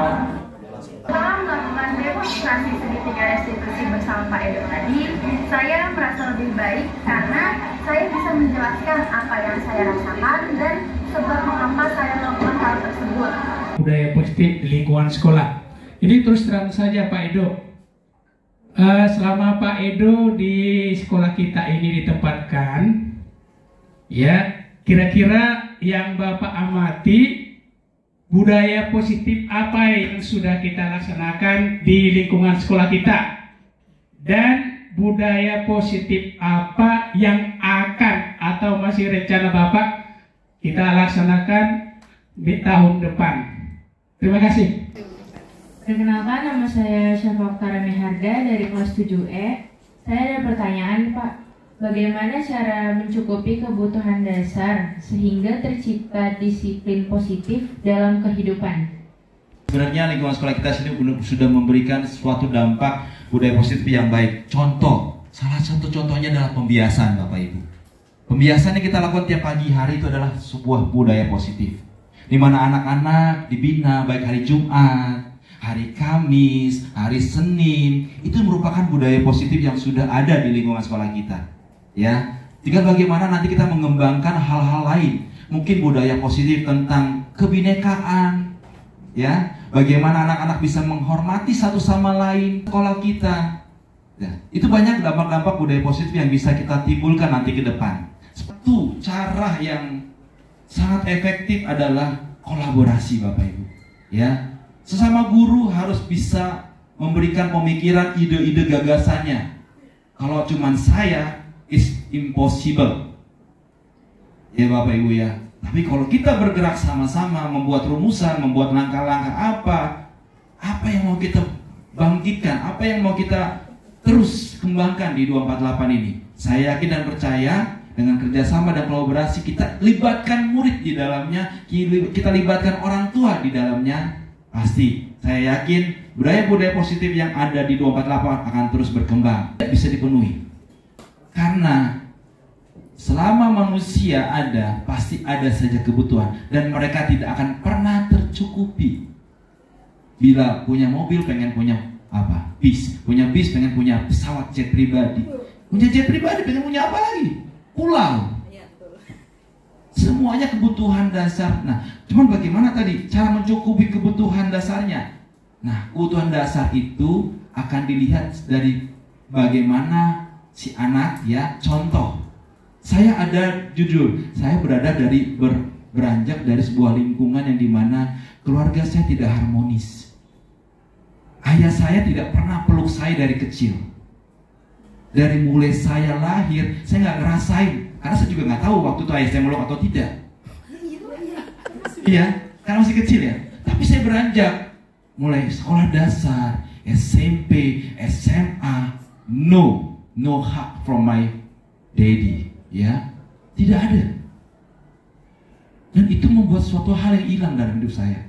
setelah melakukan demonstrasi segitiga restitusi bersama Pak Edo tadi, saya merasa lebih baik karena saya bisa menjelaskan apa yang saya rasakan dan sebab mengapa saya melakukan hal tersebut. Budaya positif di lingkungan sekolah. Ini terus terang saja Pak Edo, selama Pak Edo di sekolah kita ini ditempatkan, ya, kira-kira yang Bapak amati budaya positif apa yang sudah kita laksanakan di lingkungan sekolah kita, dan budaya positif apa yang akan atau masih rencana Bapak kita laksanakan di tahun depan. Terima kasih. Perkenalkan, nama saya Syafa Karami Harga dari kelas 7E. Saya ada pertanyaan, Pak. Bagaimana cara mencukupi kebutuhan dasar sehingga tercipta disiplin positif dalam kehidupan? Sebenarnya lingkungan sekolah kita sendiri sudah memberikan suatu dampak budaya positif yang baik. Contoh, salah satu contohnya adalah pembiasaan Bapak Ibu. Pembiasaan yang kita lakukan tiap pagi hari itu adalah sebuah budaya positif, di mana anak-anak dibina baik hari Jumat, hari Kamis, hari Senin. Itu merupakan budaya positif yang sudah ada di lingkungan sekolah kita. Ya, tinggal bagaimana nanti kita mengembangkan hal-hal lain. Mungkin budaya positif tentang kebinekaan, ya, bagaimana anak-anak bisa menghormati satu sama lain sekolah kita. Ya, itu banyak dampak-dampak budaya positif yang bisa kita timbulkan nanti ke depan. Satu cara yang sangat efektif adalah kolaborasi Bapak Ibu. Ya, sesama guru harus bisa memberikan pemikiran, ide-ide gagasannya. Kalau cuman saya, is impossible, ya Bapak Ibu ya. Tapi kalau kita bergerak sama-sama, membuat rumusan, membuat langkah-langkah apa yang mau kita bangkitkan, apa yang mau kita terus kembangkan di 248 ini. Saya yakin dan percaya dengan kerjasama dan kolaborasi, kita libatkan murid di dalamnya, kita libatkan orang tua di dalamnya, pasti saya yakin budaya-budaya positif yang ada di 248 akan terus berkembang, bisa dipenuhi. Karena selama manusia ada, pasti ada saja kebutuhan, dan mereka tidak akan pernah tercukupi. Bila punya mobil pengen punya apa? Bis. Punya bis pengen punya pesawat jet pribadi. Punya jet pribadi pengen punya apa lagi? Pulau. Semuanya kebutuhan dasar. Nah, cuman bagaimana tadi cara mencukupi kebutuhan dasarnya? Nah, kebutuhan dasar itu akan dilihat dari bagaimana si anak, ya. Contoh, saya ada, jujur, saya beranjak dari sebuah lingkungan yang dimana keluarga saya tidak harmonis. Ayah saya tidak pernah peluk saya dari kecil. Dari mulai saya lahir, saya nggak ngerasain, karena saya juga nggak tahu waktu itu ayah saya meluk atau tidak. Iya, karena masih kecil ya. Tapi saya beranjak mulai sekolah dasar, SMP, SMA, no hug from my daddy, ya, tidak ada. Dan itu membuat suatu hal yang hilang dalam hidup saya.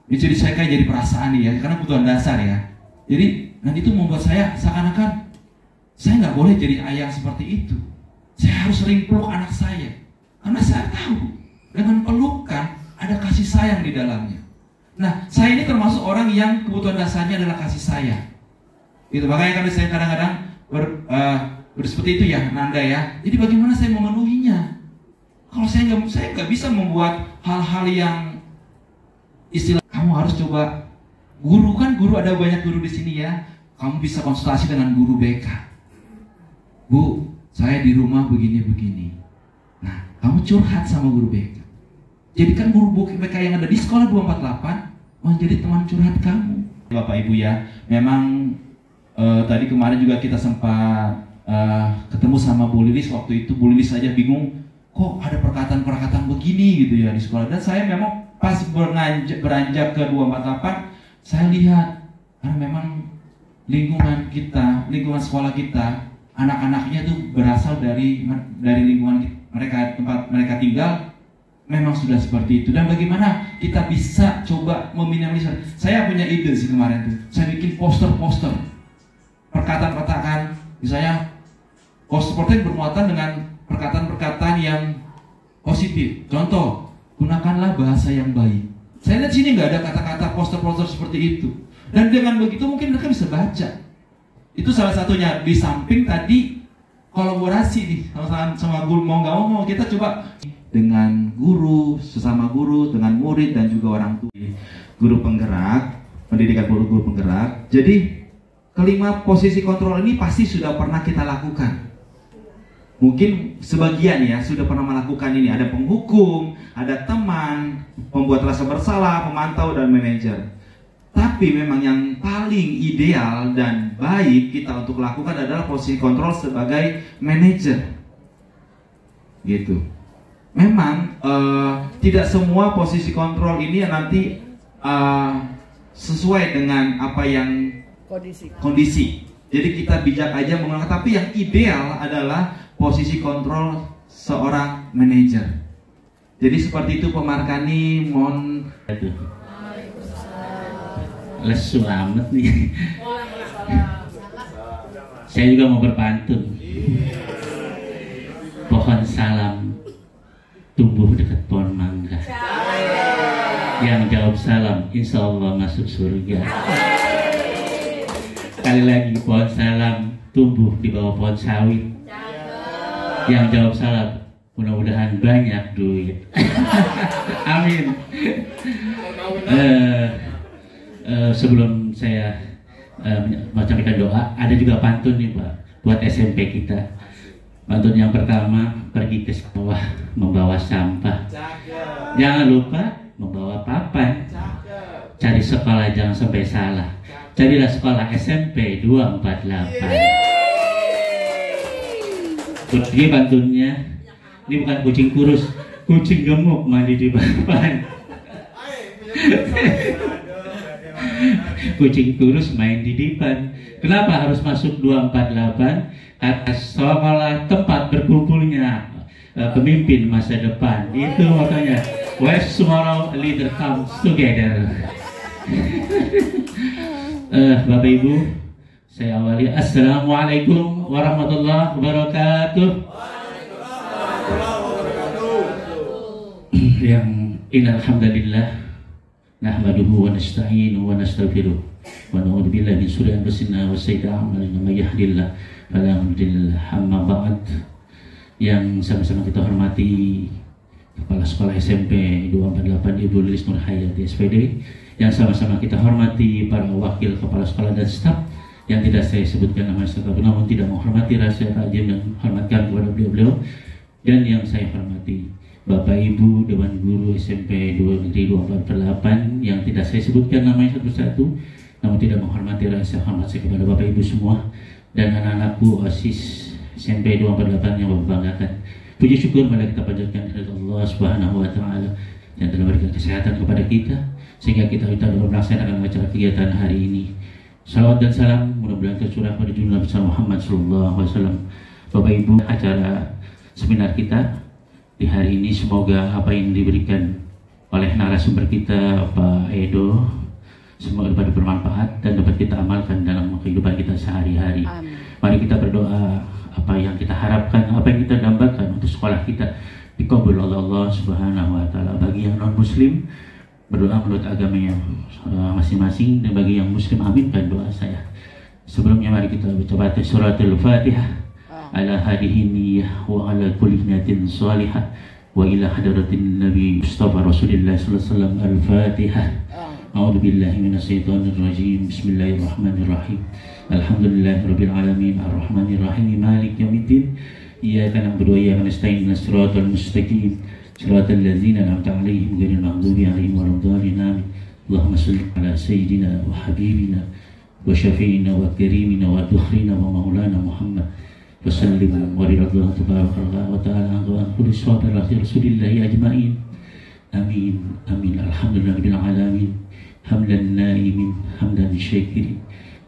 Jadi saya kayak jadi perasaan nih ya, karena kebutuhan dasar ya. Jadi, dan itu membuat saya seakan-akan saya nggak boleh jadi ayah seperti itu. Saya harus sering peluk anak saya, karena saya tahu dengan pelukan ada kasih sayang di dalamnya. Nah, saya ini termasuk orang yang kebutuhan dasarnya adalah kasih sayang. Itu makanya kalau saya kadang-kadang seperti itu ya, Nanda ya. Jadi bagaimana saya memenuhinya? Kalau saya nggak bisa membuat hal-hal yang istilah kamu harus coba guru, kan guru ada banyak guru di sini ya. Kamu bisa konsultasi dengan guru BK. Bu, saya di rumah begini-begini. Nah, kamu curhat sama guru BK. Jadikan guru BK yang ada di sekolah 248 menjadi teman curhat kamu. Bapak Ibu ya, memang tadi kemarin juga kita sempat ketemu sama Bu Lilis. Waktu itu Bu Lilis saja bingung kok ada perkataan-perkataan begini gitu ya di sekolah. Dan saya memang pas beranjak ke 248, saya lihat karena memang lingkungan kita, lingkungan sekolah kita, anak-anaknya tuh berasal dari lingkungan mereka, tempat mereka tinggal, memang sudah seperti itu. Dan bagaimana kita bisa coba meminimalisir. Saya punya ide sih kemarin tuh, saya bikin poster-poster perkataan-perkataan, misalnya poster-poster bermuatan dengan perkataan-perkataan yang positif. Contoh, gunakanlah bahasa yang baik. Saya lihat sini nggak ada kata-kata poster-poster seperti itu. Dan dengan begitu mungkin mereka bisa baca. Itu salah satunya. Di samping tadi kolaborasi nih sama guru, mau nggak mau kita coba dengan guru, sesama guru, dengan murid dan juga orang tua. Guru penggerak, pendidikan guru penggerak. Jadi kelima posisi kontrol ini pasti sudah pernah kita lakukan. Mungkin sebagian ya sudah pernah melakukan ini. Ada penghukum, ada teman, pembuat rasa bersalah, pemantau, dan manajer. Tapi memang yang paling ideal dan baik kita untuk lakukan adalah posisi kontrol sebagai manajer. Gitu. Memang tidak semua posisi kontrol ini nanti sesuai dengan apa yang kondisi. Jadi kita bijak aja menggunakan. Tapi yang ideal adalah posisi kontrol seorang manajer. Jadi seperti itu Pemarkani, mohon. Lesu amat nih. Saya juga mau berpantun. Pohon salam tumbuh dekat pohon mangga. Yang jawab salam, insya Allah masuk surga. Sekali lagi, pohon salam tumbuh di bawah pohon sawit. Yang jawab salam, mudah-mudahan banyak duit. Amin. Sebelum saya menyampaikan doa, ada juga pantun nih Pak buat SMP kita. Pantun yang pertama, pergi ke sawah membawa sampah. Jangan lupa membawa papan. Cari sekolah jangan sampai salah. Carilah sekolah SMP 248. Ini pantunnya. Ini bukan kucing kurus, kucing gemuk mandi di papan. Kucing kurus main di dipan. Kenapa harus masuk 248? Kata sekolah tempat berkumpulnya pemimpin masa depan. Itu makanya West Tomorrow Leader Comes Together. Bapak Ibu, saya awali. Assalamualaikum warahmatullahi wabarakatuh. Yang innalhamdulillah nahmaduhu wa nasta'inuhu wa nastaghfiruh wa na'udzu billahi min shururi anfusina wa sayyiati a'malina may yahdihillahu fala mudilla lahu. Amma ba'd. Yang sama-sama kita hormati Kepala Sekolah SMP 248 Ibu Lilis Nurhayati SPD, yang sama-sama kita hormati para wakil kepala sekolah dan staf yang tidak saya sebutkan nama serta namun tidak menghormati rahasia takjim dan hormatkan kepada beliau-beliau, dan yang saya hormati Bapak Ibu Dewan Guru SMP 248 yang tidak saya sebutkan namanya satu-satu, namun tidak menghormati rasa hormat saya kepada Bapak Ibu semua dan anak-anakku OSIS SMP 248 yang Bapak banggakan. Puji syukur mari kita panjatkan kepada Allah Subhanahu wa taala yang telah memberikan kesehatan kepada kita sehingga kita dapat melaksanakan acara kegiatan hari ini. Salawat dan salam mudah-mudahan tercurah pada junjungan besar Muhammad sallallahu alaihi wasallam. Bapak Ibu, acara seminar kita di hari ini semoga apa yang diberikan oleh narasumber kita Pak Edo semoga dapat bermanfaat dan dapat kita amalkan dalam kehidupan kita sehari-hari. Mari kita berdoa apa yang kita harapkan, apa yang kita dambakan untuk sekolah kita dikabul oleh Allah Subhanahu wa taala. Bagi yang non muslim berdoa menurut agamanya masing-masing, dan bagi yang muslim aminkan doa saya. Sebelumnya mari kita baca suratul Fatihah ala hadihi niyyah wa ala kulli niyatin salihah wa ila hadratin Nabi Mustafa Rasulullah sallallahu alaihi wasallam. Al-Fatihah. A'udzu billahi minasyaitonir rajim. Bismillahirrahmanirrahim. Alhamdulillahirabbil alamin arrahmanir rahim maliki yaumiddin. Iyyaka na'budu wa iyyaka nasta'in ihdinas siratal mustaqim siratal ladzina an'amta 'alaihim ghairil maghdubi 'alaihim waladdallin. Allahumma shalli ala sayyidina wa habibina wa syafi'ina wa karimina wa dhukhrina wa maulana Muhammad وسلم ورضي الله تبارك وتعالى عن كل صحابة رسول الله أجمعين آمين آمين الحمد لله رب العالمين حمدا نائمين حمدا شاكرين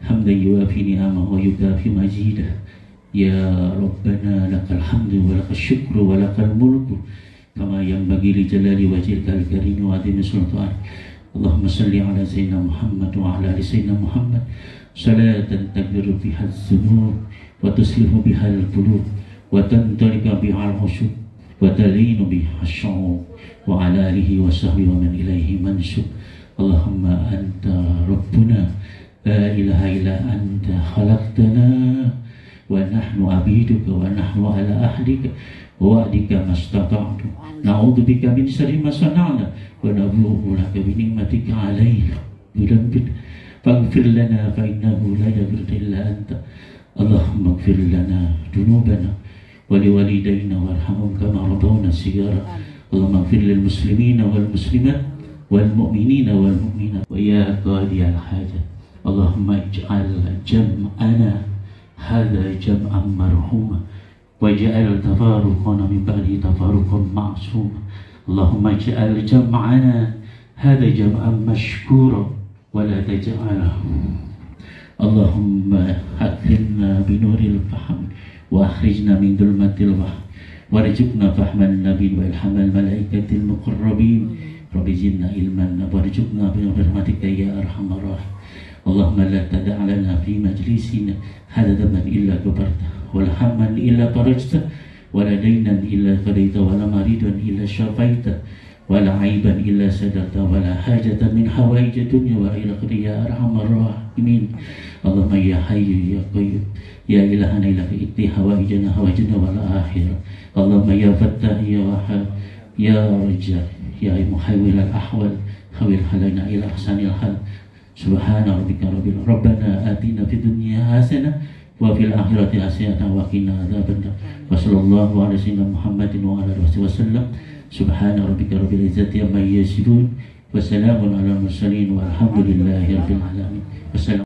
حمدا يوافي نعمه ويكافي مزيده يا ربنا لك الحمد ولك الشكر ولك الملك كما ينبغي لجلال وجهك الكريم وعظيم سلطانك اللهم صل على سيدنا محمد وعلى ال سيدنا محمد صلاة تغفر بها الذنوب وتصلح بها القلوب وتنطلق بها العشوق وتلين بها الشعوب وعلى آله وصحبه ومن إليه منسوب اللهم أنت ربنا لا إله إلا أنت خلقتنا ونحن عبيدك ونحن على عهدك ووعدك ما استطعت نعوذ بك من شر ما صنعنا ونبوء لك بنعمتك علينا بذنبك فاغفر لنا فإنه لا يغفر إلا أنت اللهم اغفر لنا ذنوبنا ولوالدينا وارحمهم كما ربونا صغارا اللهم اغفر للمسلمين والمسلمات والمؤمنين والمؤمنات ويا قاضي الحاجة اللهم اجعل جمعنا هذا جمعا مرحوما واجعل تفارقنا من بعده تفارقا معصوما اللهم اجعل جمعنا هذا جمعا مشكورا ولا تجعله اللهم أكرمنا بنور الفهم وأخرجنا من ظلمة الوهم وارزقنا فهم النبي وإلهام الملائكة المقربين رب زدنا علما وارزقنا برحمتك يا أرحم الراحمين اللهم لا تدع لنا في مجلسنا هذا ذنبا إلا غفرته ولا هما إلا فرجته ولا دينا إلا قضيته ولا مريضا إلا شفيته ولا عيبا إلا سترته ولا حاجة من حوائج الدنيا والآخرة يا أرحم الراحمين اللهم يا حي يا قيوم يا إلهنا إلهك إقضي حوائجنا حوائجنا والآخرة اللهم يا فتاح يا وهاب يا رجال يا محول الأحوال حول حالنا إلى أحسن الحال سبحان ربك ربنا آتنا في الدنيا حسنة وفي الآخرة حسنة وقنا عذاب النار وصلى الله على سيدنا محمد وعلى آله وسلم سبحان ربك رب العزة عما يصفون وسلام على المرسلين والحمد لله رب العالمين والسلام